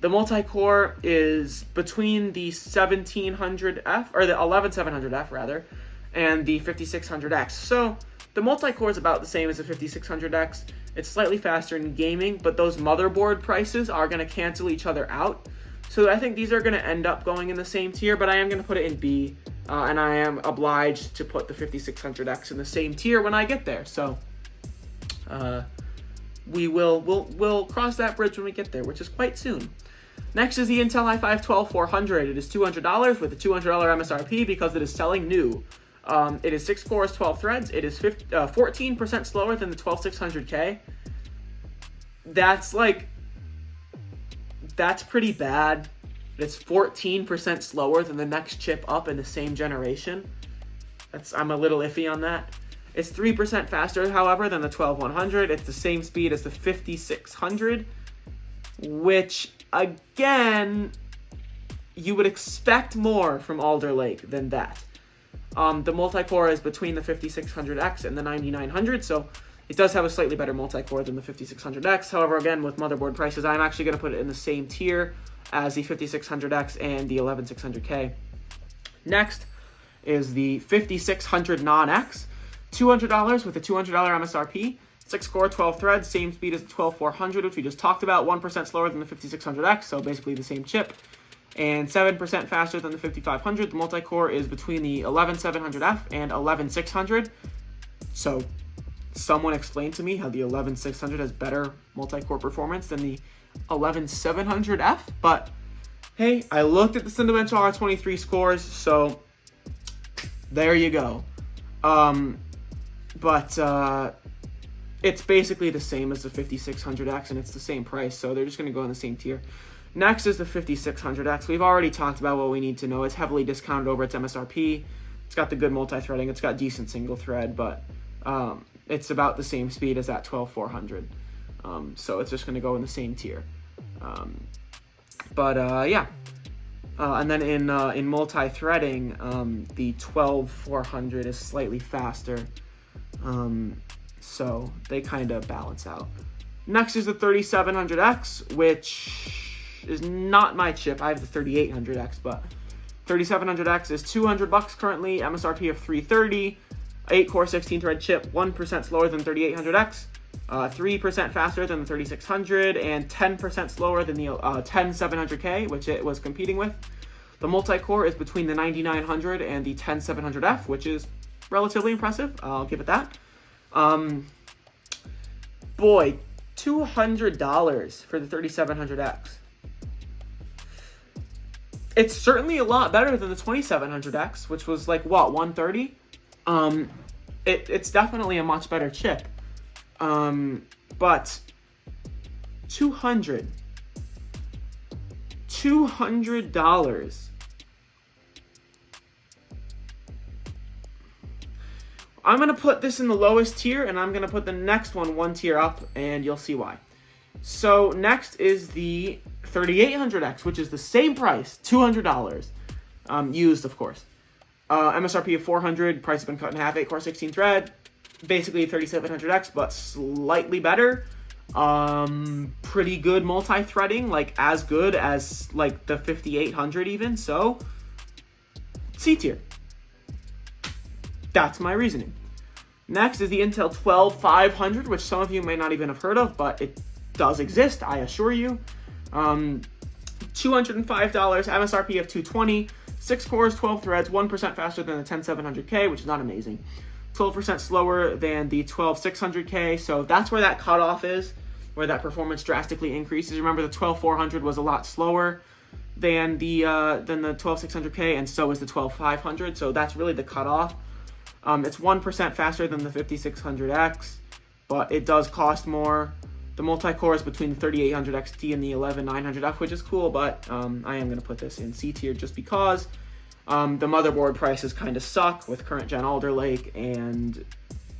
The multi-core is between the 1700F, or the 11700F rather, and the 5600X. So the multi-core is about the same as the 5600X. It's slightly faster in gaming, but those motherboard prices are going to cancel each other out. So I think these are going to end up going in the same tier, but I am going to put it in B, and I am obliged to put the 5600X in the same tier when I get there. So we'll cross that bridge when we get there, which is quite soon. Next is the Intel i5-12400. It is $200 with a $200 MSRP because it is selling new. It is 6 cores, 12 threads. It is 14% slower than the 12600K. That's pretty bad. It's 14% slower than the next chip up in the same generation. I'm a little iffy on that. It's 3% faster, however, than the 12100. It's the same speed as the 5600, which, again, you would expect more from Alder Lake than that. The multi-core is between the 5600X and the 9900, so it does have a slightly better multi-core than the 5600X. However, again, with motherboard prices, I'm actually going to put it in the same tier as the 5600X and the 11600K. Next is the 5600 Non-X, $200 with a $200 MSRP, 6 core, 12 threads, same speed as the 12400, which we just talked about, 1% slower than the 5600X, so basically the same chip, and 7% faster than the 5500. The multi-core is between the 11700F and 11600. So someone explained to me how the 11600 has better multi-core performance than the 11700F, but hey, I looked at the Cinebench R23 scores, so there you go. It's basically the same as the 5600X, and it's the same price, so they're just going to go in the same tier. Next is the 5600X. We've already talked about what we need to know. It's heavily discounted over its MSRP. It's got the good multi-threading. It's got decent single thread, but it's about the same speed as that 12400. So it's just going to go in the same tier. Yeah. And then in multi-threading, the 12400 is slightly faster. So they kind of balance out. Next is the 3700X, which is not my chip. I have the 3800X, but 3700X is $200 currently, MSRP of $330, 8-core 16-thread chip, 1% slower than 3800X, 3% faster than the 3600, and 10% slower than the 10700K, which it was competing with. The multi-core is between the 9900 and the 10700F, which is relatively impressive. I'll give it that. Boy, $200 for the 3700X. It's certainly a lot better than the 2700X, which was like, what, 130? It's definitely a much better chip. But $200. I'm going to put this in the lowest tier, and I'm going to put the next one tier up, and you'll see why. So next is the 3800X, which is the same price, $200, used, of course. MSRP of $400, price has been cut in half, 8-core 16 thread, basically 3700X, but slightly better. Pretty good multi-threading, like as good as like the 5800 even, so C tier. That's my reasoning. Next is the Intel 12500, which some of you may not even have heard of, but it does exist, I assure you. $205, MSRP of $220, 6 cores, 12 threads, 1% faster than the 10700K, which is not amazing. 12% slower than the 12600K, so that's where that cutoff is, where that performance drastically increases. Remember, the 12400 was a lot slower than the 12600K, and so is the 12500, so that's really the cutoff. It's 1% faster than the 5600X, but it does cost more. The multi-core is between the 3800 XT and the 11900F, which is cool, but I am going to put this in C tier just because the motherboard prices kind of suck with current gen Alder Lake, and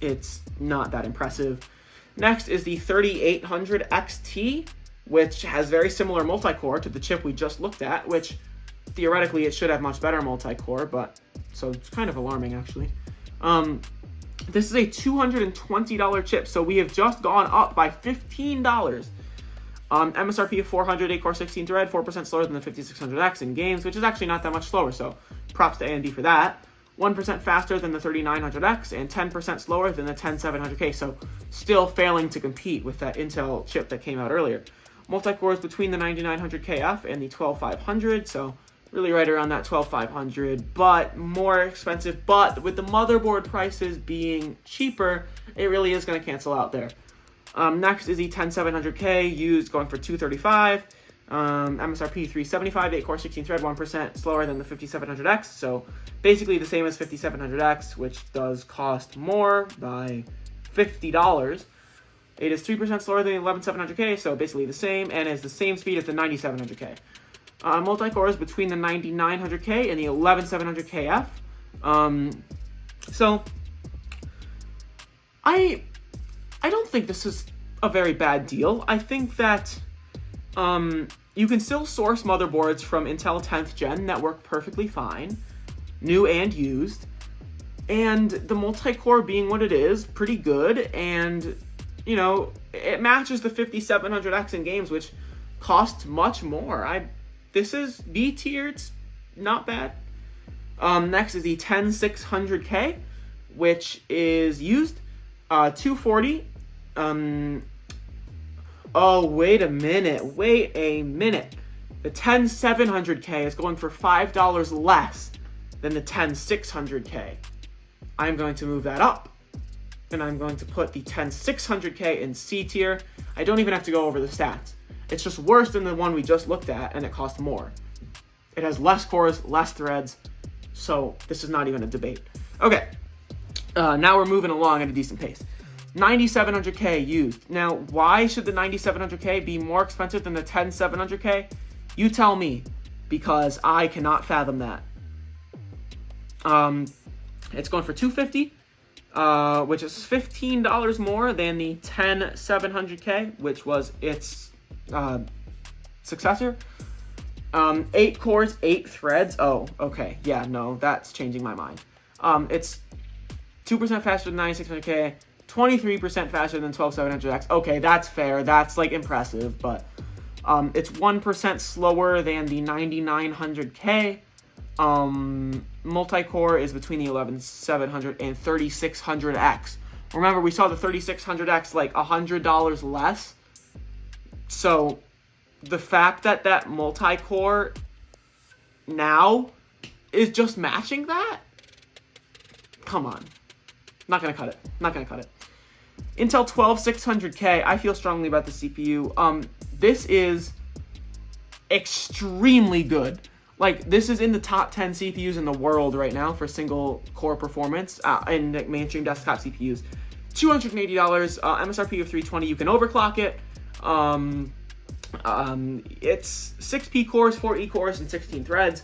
it's not that impressive. Next is the 3800 XT, which has very similar multi-core to the chip we just looked at, which theoretically it should have much better multi-core, but so it's kind of alarming actually. This is a $220 chip, so we have just gone up by $15. MSRP of $400, 8-core 16 thread, 4% slower than the 5600X in games, which is actually not that much slower, so props to AMD for that. 1% faster than the 3900X, and 10% slower than the 10700K, so still failing to compete with that Intel chip that came out earlier. Multi-cores between the 9900KF and the 12500, so really right around that 12500, but more expensive. But with the motherboard prices being cheaper, it really is going to cancel out there. Next is the 10700K used, going for $235. MSRP 375, 8-core, 16-thread, 1% slower than the 5700X, so basically the same as 5700X, which does cost more by $50. It is 3% slower than the 11700K, so basically the same, and is the same speed as the 9700K. Multi-cores between the 9900K and the 11700KF. So I don't think this is a very bad deal. I think that you can still source motherboards from Intel 10th Gen that work perfectly fine, new and used, and the multi-core being what it is, pretty good, and you know, it matches the 5700X in games, which costs much more. This is B tier, it's not bad. Next is the 10600K, which is used, 240. Oh, wait a minute. The 10700K is going for $5 less than the 10600K. I'm going to move that up, and I'm going to put the 10600K in C tier. I don't even have to go over the stats. It's just worse than the one we just looked at, and it costs more. It has less cores, less threads, so this is not even a debate. Okay, now we're moving along at a decent pace. 9700K used. Now, why should the 9700K be more expensive than the 10700K? You tell me, because I cannot fathom that. It's going for $250, which is $15 more than the 10700K, which was its successor. 8 cores, 8 threads. Oh, okay. Yeah, no, that's changing my mind. It's 2% faster than 9600K, 23% faster than 12700X. Okay, that's fair. That's like impressive, but it's 1% slower than the 9900K. Multi-core is between the 11700 and 3600X. Remember, we saw the 3600X like $100 less. So the fact that that multi-core now is just matching that? Come on. Not gonna cut it. Intel 12600K, I feel strongly about the CPU. This is extremely good. Like, this is in the top 10 CPUs in the world right now for single core performance in mainstream desktop CPUs. $280, MSRP of $320. You can overclock it. It's 6P cores, 4E cores, and 16 threads.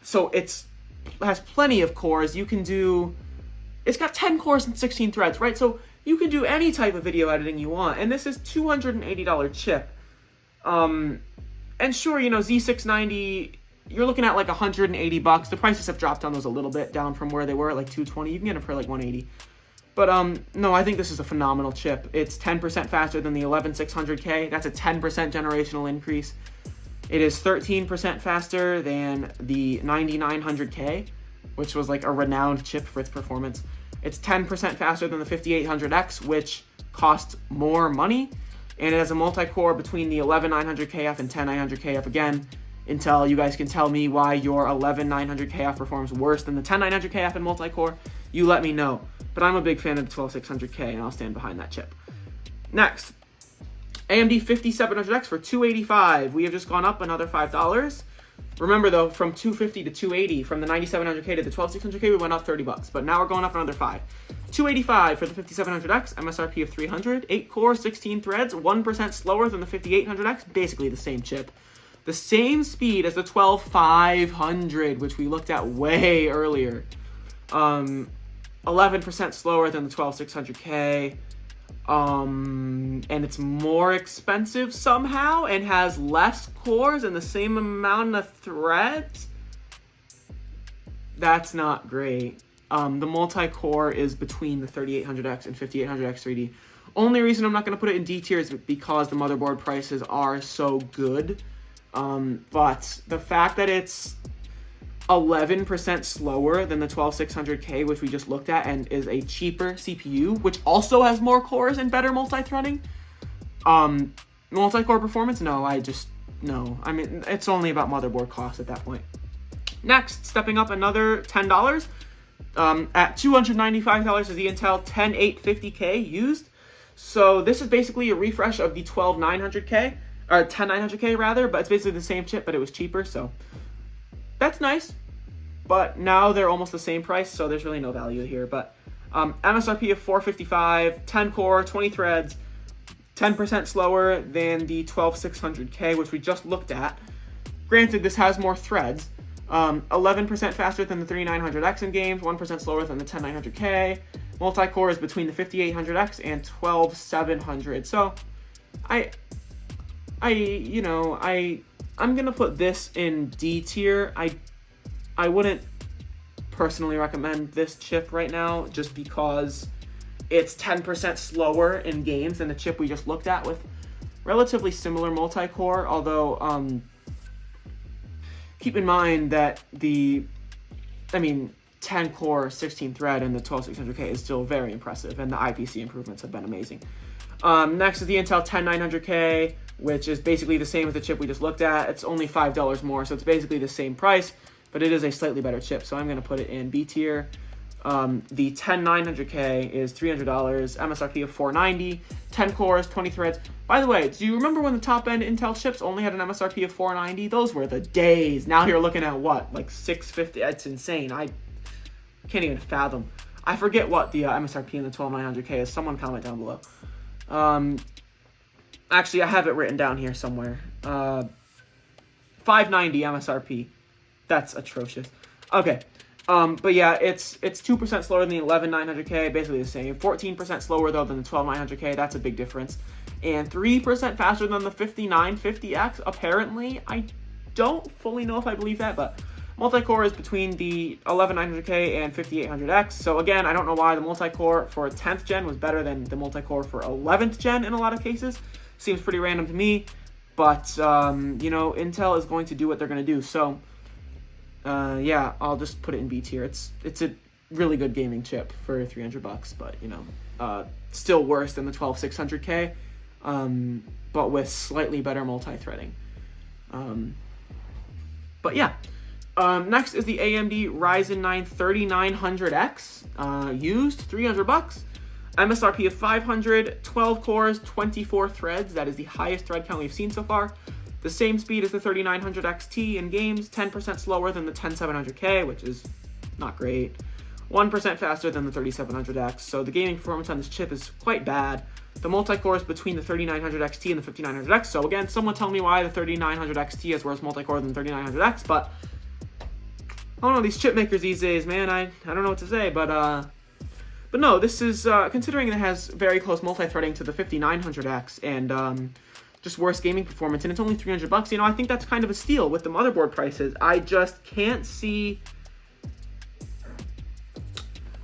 So it has plenty of cores. You can do... It's got 10 cores and 16 threads, right? So you can do any type of video editing you want. And this is $280 chip. And sure, you know, Z690, you're looking at like $180. The prices have dropped on those a little bit, down from where they were at like $220. You can get them for like $180. But no, I think this is a phenomenal chip. It's 10% faster than the 11600K. That's a 10% generational increase. It is 13% faster than the 9900K, which was like a renowned chip for its performance. It's 10% faster than the 5800X, which costs more money. And it has a multi-core between the 11900KF and 10900KF. Again, Intel, you guys can tell me why your 11900KF performs worse than the 10900KF in multi-core. You let me know. But I'm a big fan of the 12600K, and I'll stand behind that chip. Next, AMD 5700X for $285. We have just gone up another $5. Remember though, from $250 to $280, from the 9700K to the 12600K, we went up $30. But now we're going up another $5. $285 for the 5700X, MSRP of $300, 8 cores, 16 threads, 1% slower than the 5800X, basically the same chip. The same speed as the 12500, which we looked at way earlier. 11% slower than the 12600K. And it's more expensive somehow and has less cores and the same amount of threads. That's not great. The multi-core is between the 3800X and 5800X 3D. Only reason I'm not going to put it in D tier is because the motherboard prices are so good. But the fact that it's 11% slower than the 12600K, which we just looked at, and is a cheaper CPU, which also has more cores and better multi-threading. Multi-core performance? No. I mean, it's only about motherboard cost at that point. Next, stepping up another $10, at $295 is the Intel 10850K used. So this is basically a refresh of the 12900K, or 10900K rather, but it's basically the same chip, but it was cheaper, so that's nice. But now they're almost the same price, so there's really no value here. But MSRP of $455, 10 core, 20 threads, 10% slower than the 12600K, which we just looked at. Granted, this has more threads. 11% faster than the 3900X in games, 1% slower than the 10900K. Multi-core is between the 5800X and 12700. So, I'm gonna put this in D tier. I wouldn't personally recommend this chip right now, just because it's 10% slower in games than the chip we just looked at with relatively similar multi-core, although keep in mind that 10 core, 16 thread in the 12600K is still very impressive, and the IPC improvements have been amazing. Next is the Intel 10900K, which is basically the same as the chip we just looked at. It's only $5 more, so it's basically the same price, but it is a slightly better chip, so I'm going to put it in B tier. The 10900K is $300, MSRP of $490, 10 cores, 20 threads. By the way, do you remember when the top-end Intel chips only had an MSRP of $490? Those were the days. Now you're looking at what, like $650? It's insane. I can't even fathom. I forget what the MSRP in the 12900K is. Someone comment down below. Actually, I have it written down here somewhere. $590 MSRP. That's atrocious. Okay. But yeah, it's 2% slower than the 11900K, basically the same. 14% slower though than the 12900K. That's a big difference. And 3% faster than the 5950X. Apparently, I don't fully know if I believe that, but multi-core is between the 11900K and 5800X. So again, I don't know why the multi-core for 10th gen was better than the multi-core for 11th gen in a lot of cases. Seems pretty random to me, but Intel is going to do what they're going to do. So yeah, I'll just put it in B tier. It's a really good gaming chip for $300, but still worse than the 12600K, but with slightly better multi-threading. But yeah. Next is the AMD Ryzen 9 3900X, used, $300. MSRP of $500, 12 cores, 24 threads. That is the highest thread count we've seen so far. The same speed as the 3900 XT in games, 10% slower than the 10700K, which is not great. 1% faster than the 3700X, so the gaming performance on this chip is quite bad. The multi-core is between the 3900 XT and the 5900X, so again, someone tell me why the 3900 XT has worse multi-core than the 3900X, but I don't know, these chip makers these days, man, I don't know what to say, but no, this is, considering it has very close multi-threading to the 5900X, and just worse gaming performance, and it's only $300, I think that's kind of a steal with the motherboard prices. I just can't see...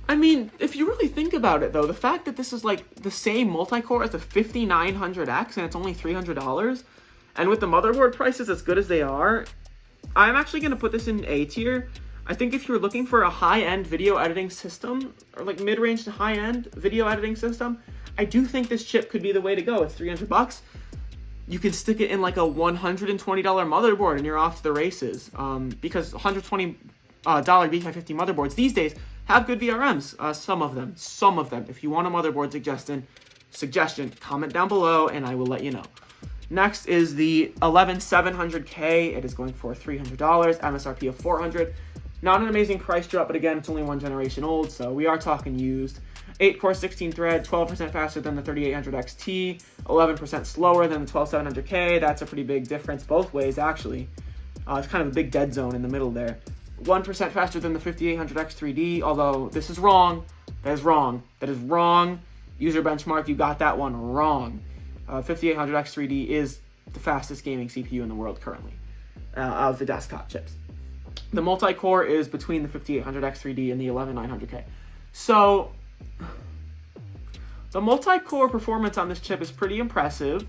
I mean, if you really think about it, though, the fact that this is, like, the same multi-core as the 5900X, and it's only $300, and with the motherboard prices as good as they are, I'm actually going to put this in A tier. I think if you're looking for a high-end video editing system, or, like, mid-range to high-end video editing system, I do think this chip could be the way to go. It's $300. You can stick it in, like, a $120 motherboard, and you're off to the races, because $120 B550 motherboards these days have good VRMs, some of them. If you want a motherboard suggestion, comment down below and I will let you know. Next is the 11700K. It is going for $300, MSRP of $400. Not an amazing price drop, but again, it's only one generation old, so we are talking used. 8 core, 16 thread, 12% faster than the 3800 XT, 11% slower than the 12700K. That's a pretty big difference both ways, actually. It's kind of a big dead zone in the middle there. 1% faster than the 5800X 3D, although this is wrong. That is wrong. That is wrong. User benchmark, you got that one wrong. 5800X 3D is the fastest gaming CPU in the world currently, of the desktop chips. The multi-core is between the 5800X 3D and the 11900K. So, the multi-core performance on this chip is pretty impressive.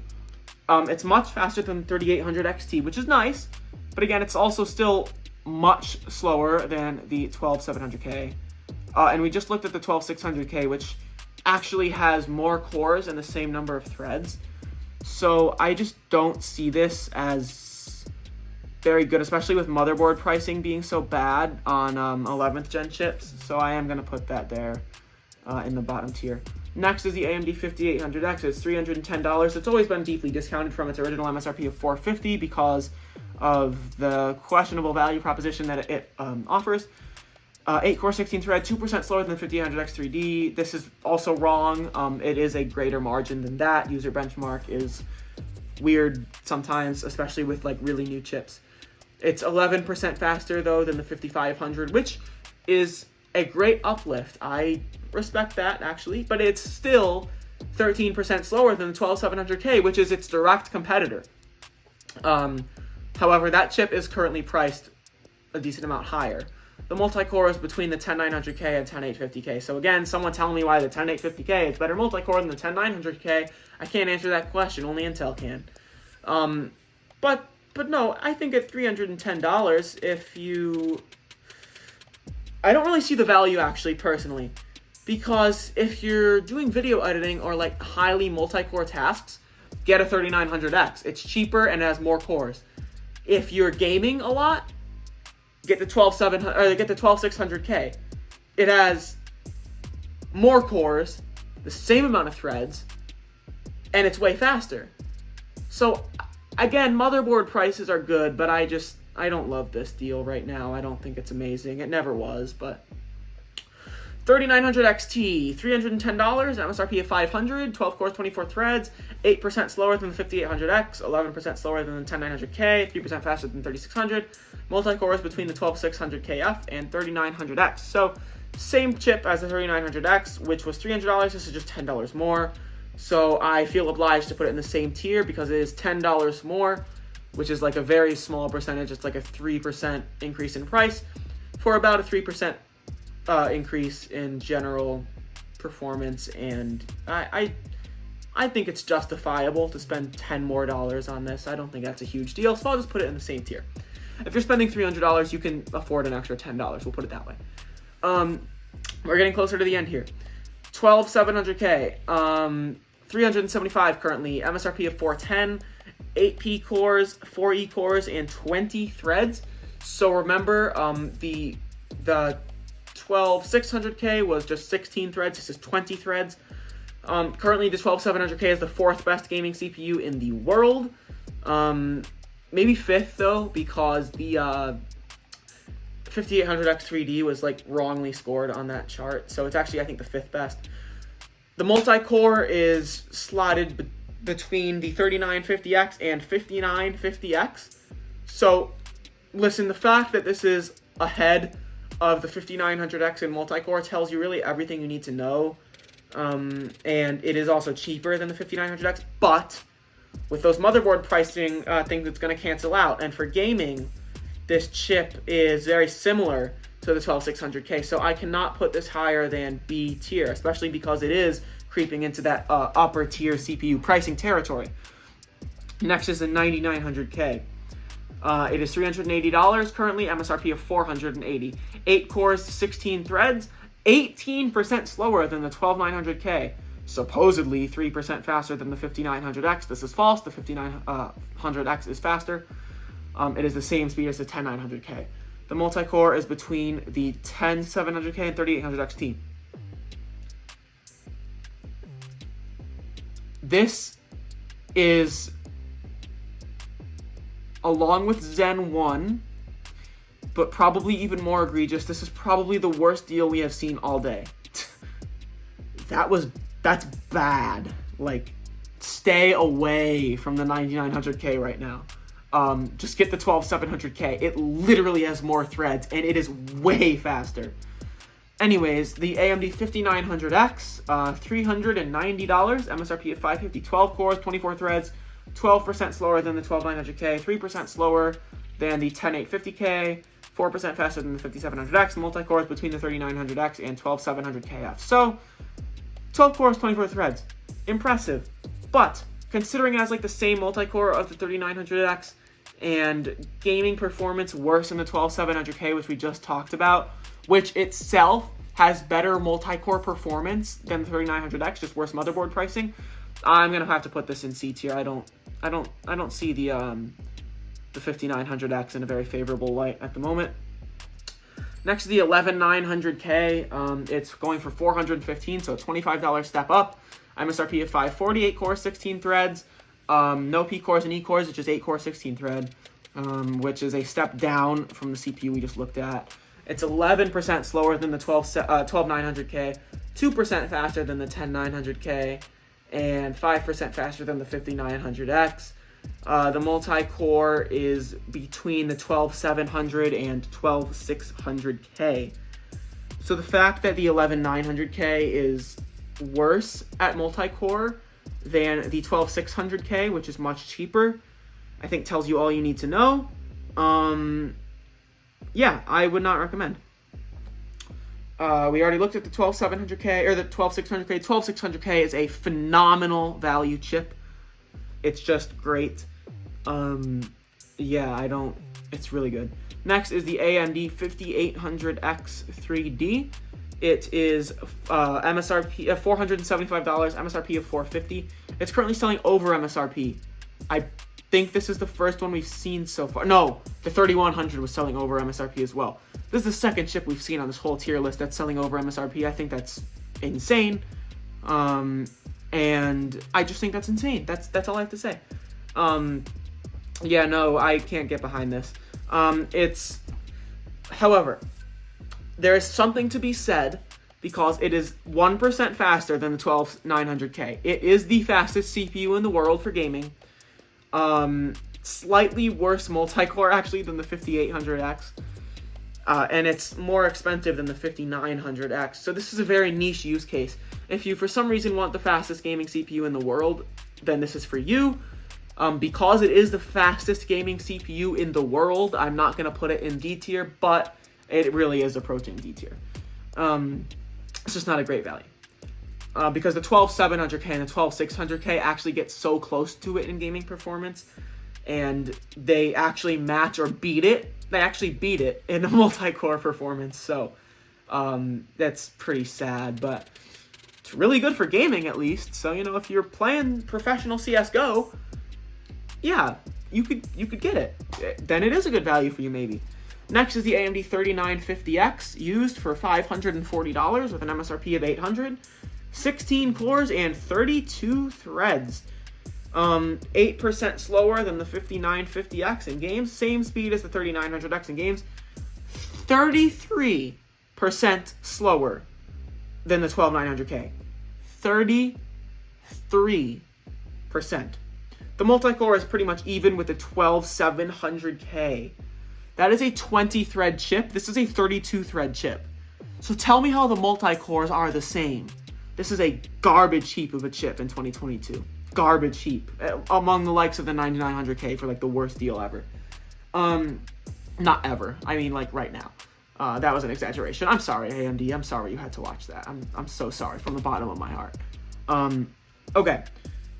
It's much faster than the 3800 XT, which is nice, but again, it's also still much slower than the 12700K. And we just looked at the 12600K, which actually has more cores and the same number of threads. So I just don't see this as very good, especially with motherboard pricing being so bad on 11th gen chips. So I am going to put that there in the bottom tier. Next is the AMD 5800X. It's $310. It's always been deeply discounted from its original MSRP of $450 because of the questionable value proposition that it offers. 8-core, 16-thread, 2% slower than the 5800X 3D. This is also wrong. It is a greater margin than that. User benchmark is weird sometimes, especially with like really new chips. It's 11% faster though than the 5500, which is a great uplift. I respect that actually, but it's still 13% slower than the 12700K, which is its direct competitor. However, that chip is currently priced a decent amount higher. The multi-core is between the 10900K and 10850K. So again, someone telling me why the 10850K is better multi-core than the 10900K, I can't answer that question. Only Intel can. But no, I think at $310, if you... I don't really see the value actually, personally. Because if you're doing video editing or like highly multi-core tasks, get a 3900X. It's cheaper and has more cores. If you're gaming a lot, get the 12600K. It has more cores, the same amount of threads, and it's way faster. So again, motherboard prices are good, but I don't love this deal right now. I don't think it's amazing. It never was, but 3900 XT, $310, MSRP of $500, 12 cores, 24 threads, 8% slower than the 5800X, 11% slower than the 10900K, 3% faster than 3600, multi-cores between the 12600KF and 3900X. So same chip as the 3900X, which was $300. This is just $10 more. So I feel obliged to put it in the same tier because it is $10 more, which is like a very small percentage. It's like a 3% increase in price for about a 3% increase in general performance, and I think it's justifiable to spend $10 more on this. I don't think that's a huge deal, so I'll just put it in the same tier. If you're spending $300, you can afford an extra $10. We'll put it that way. We're getting closer to the end here. 12700K, 375 currently, MSRP of 410, 8P cores, 4E cores, and 20 threads. So remember, the 12600K was just 16 threads. This is 20 threads. Currently, the 12700K is the 4th best gaming CPU in the world. Maybe 5th though, because the 5800X 3D was like wrongly scored on that chart. So it's actually, I think, the 5th best. The multi-core is slotted between the 3950X and 5950X. So listen, the fact that this is ahead of the 5900X in multi-core tells you really everything you need to know. And it is also cheaper than the 5900X, but with those motherboard pricing things, it's going to cancel out. And for gaming, this chip is very similar to the 12600K, so I cannot put this higher than B tier, especially because it is creeping into that upper tier CPU pricing territory. Next is the 9900K. It is $380 currently, MSRP of $480. 8 cores, 16 threads, 18% slower than the 12900K. Supposedly 3% faster than the 5900X. This is false. The 5900X is faster. It is the same speed as the 10900K. The multi-core is between the 10700K and 3800 XT. This is, along with Zen 1, but probably even more egregious, this is probably the worst deal we have seen all day. That's bad. Like, stay away from the 9900K right now. Just get the 12700K. It literally has more threads, and it is way faster. Anyways, the AMD 5900X, $390, MSRP of $550, 12 cores, 24 threads, 12% slower than the 12900K, 3% slower than the 10850K, 4% faster than the 5700X, multi-cores between the 3900X and 12700KF. So, 12 cores, 24 threads. Impressive. But, considering it has like the same multi-core of the 3900X, and gaming performance worse than the 12700K, which we just talked about, which itself has better multi-core performance than the 3900X, just worse motherboard pricing. I'm gonna have to put this in C tier. I don't see the 5900X in a very favorable light at the moment. Next is the 11900K. It's going for $415, so a $25 step up. MSRP of 548 cores, 16 threads. No P cores and E cores, it's just 8 core, 16 thread, which is a step down from the CPU we just looked at. It's 11% slower than the 12900K, 2% faster than the 10900K, and 5% faster than the 5900X. The multi-core is between the 12700 and 12600K. So the fact that the 11900K is worse at multi-core than the 12600K, which is much cheaper, I think tells you all you need to know. Yeah, I would not recommend. We already looked at the 12700K, or the 12600K. 12600K is a phenomenal value chip. It's just great. Yeah, it's really good. Next is the AMD 5800X 3D. It is MSRP of $475, MSRP of $450. It's currently selling over MSRP. I think this is the first one we've seen so far. No, the 3100 was selling over MSRP as well. This is the second chip we've seen on this whole tier list that's selling over MSRP. I think that's insane. And I just think that's insane. That's all I have to say. Yeah, no, I can't get behind this. However, there is something to be said because it is 1% faster than the 12900K. It is the fastest CPU in the world for gaming. Slightly worse multi-core actually than the 5800X. And it's more expensive than the 5900X. So this is a very niche use case. If you for some reason want the fastest gaming CPU in the world, then this is for you. Because it is the fastest gaming CPU in the world, I'm not going to put it in D tier, but it really is approaching D tier. It's just not a great value. Because the 12700K and the 12600K actually get so close to it in gaming performance, and they actually match or beat it. They actually beat it in the multi-core performance, so that's pretty sad, but it's really good for gaming at least. So, you know, if you're playing professional CSGO, yeah, you could get it. Then it is a good value for you, maybe. Next is the AMD 3950X, used for $540 with an MSRP of $800. 16 cores and 32 threads. 8% slower than the 5950X in games. Same speed as the 3900X in games. 33% slower than the 12900K. 33%. The multi-core is pretty much even with the 12700K. That is a 20-thread chip. This is a 32-thread chip. So tell me how the multi-cores are the same. This is a garbage heap of a chip in 2022. Garbage heap. Among the likes of the 9900K for like the worst deal ever. Not ever. I mean like right now. That was an exaggeration. I'm sorry, AMD. I'm sorry you had to watch that. I'm so sorry from the bottom of my heart. Okay.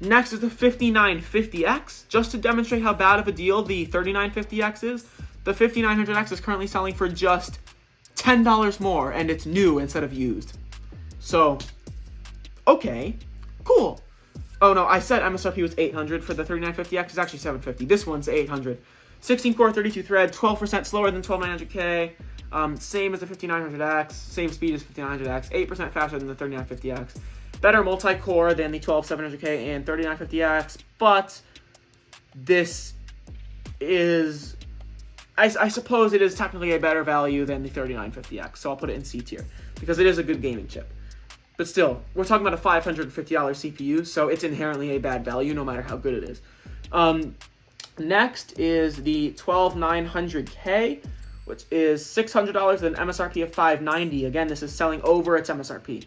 Next is the 5950X. Just to demonstrate how bad of a deal the 3950X is, the 5900X is currently selling for just $10 more, and it's new instead of used. So, okay, cool. Oh no, I said MSRP was $800 for the 3950X. It's actually $750. This one's $800. 16 core, 32 thread, 12% slower than 12900K. Same as the 5900X. Same speed as 5900X. 8% faster than the 3950X. Better multi-core than the 12700K and 3950X. But this is, I suppose it is technically a better value than the 3950X. So I'll put it in C tier because it is a good gaming chip. But still, we're talking about a $550 CPU, so it's inherently a bad value no matter how good it is. Next is the 12900K, which is $600 with an MSRP of $590. Again, this is selling over its MSRP.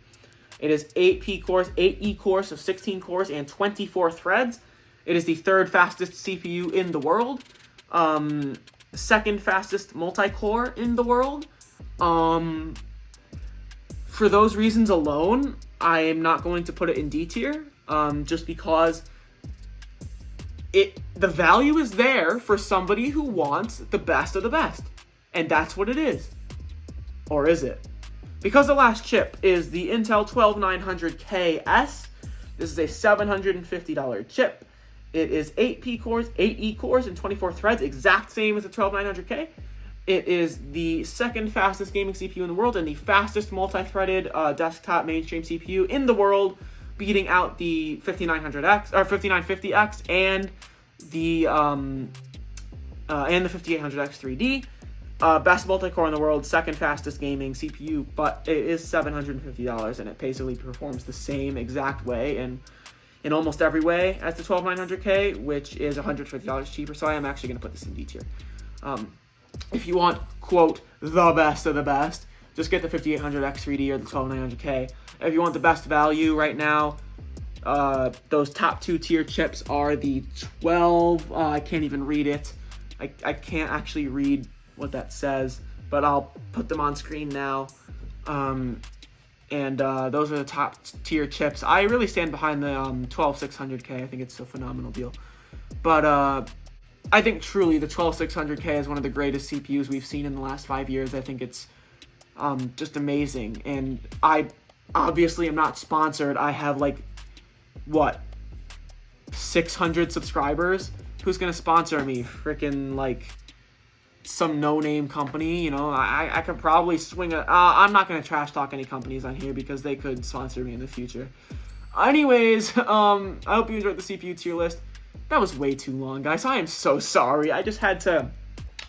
It is 8 P cores, 8 E cores, so 16 cores and 24 threads. It is the third fastest CPU in the world. Second fastest multi-core in the world. For those reasons alone, I am not going to put it in D tier, just because the value is there for somebody who wants the best of the best. And that's what it is. Or is it? Because the last chip is the Intel 12900KS. This is a $750 chip. It is 8 cores, 8 E cores, and 24 threads, exact same as the 12900K. It is the second fastest gaming CPU in the world and the fastest multi-threaded desktop mainstream CPU in the world, beating out the 5900X or 5950X and the 5800X 3D. Best multi-core in the world, second fastest gaming CPU, but it is $750 and it basically performs the same exact way and in almost every way as the 12900K, which is $150 cheaper. So I am actually going to put this in D tier. If you want, quote, the best of the best, just get the 5800X 3D or the 12900K. If you want the best value right now, those top 2 tier chips are the 12, I can't even read it. I can't actually read what that says, but I'll put them on screen now. Those are the top tier chips. I really stand behind the 12600K. I think it's a phenomenal deal. But I think truly the 12600K is one of the greatest CPUs we've seen in the last 5 years. I think it's just amazing. And I obviously am not sponsored. I have like, what, 600 subscribers? Who's going to sponsor me? Freaking like some no-name company, you know? I could probably swing a... I'm not going to trash talk any companies on here because they could sponsor me in the future. Anyways, I hope you enjoyed the CPU tier list. That was way too long, guys. I am so sorry. I just had to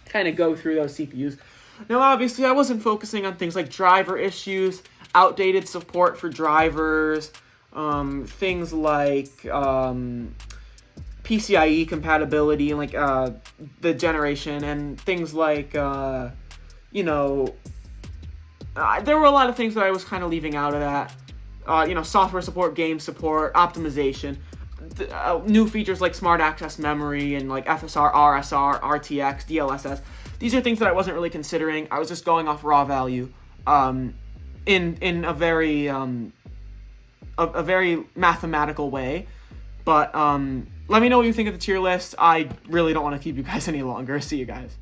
kind of go through those CPUs. Now, obviously, I wasn't focusing on things like driver issues, outdated support for drivers, things like PCIe compatibility, like the generation, and things like, you know, there were a lot of things that I was kind of leaving out of that. You know, software support, game support, optimization, new features like smart access memory and like FSR, RSR, RTX, DLSS. These are things that I wasn't really considering. I was just going off raw value in a very mathematical way. But let me know what you think of the tier list. I really don't want to keep you guys any longer. See you guys.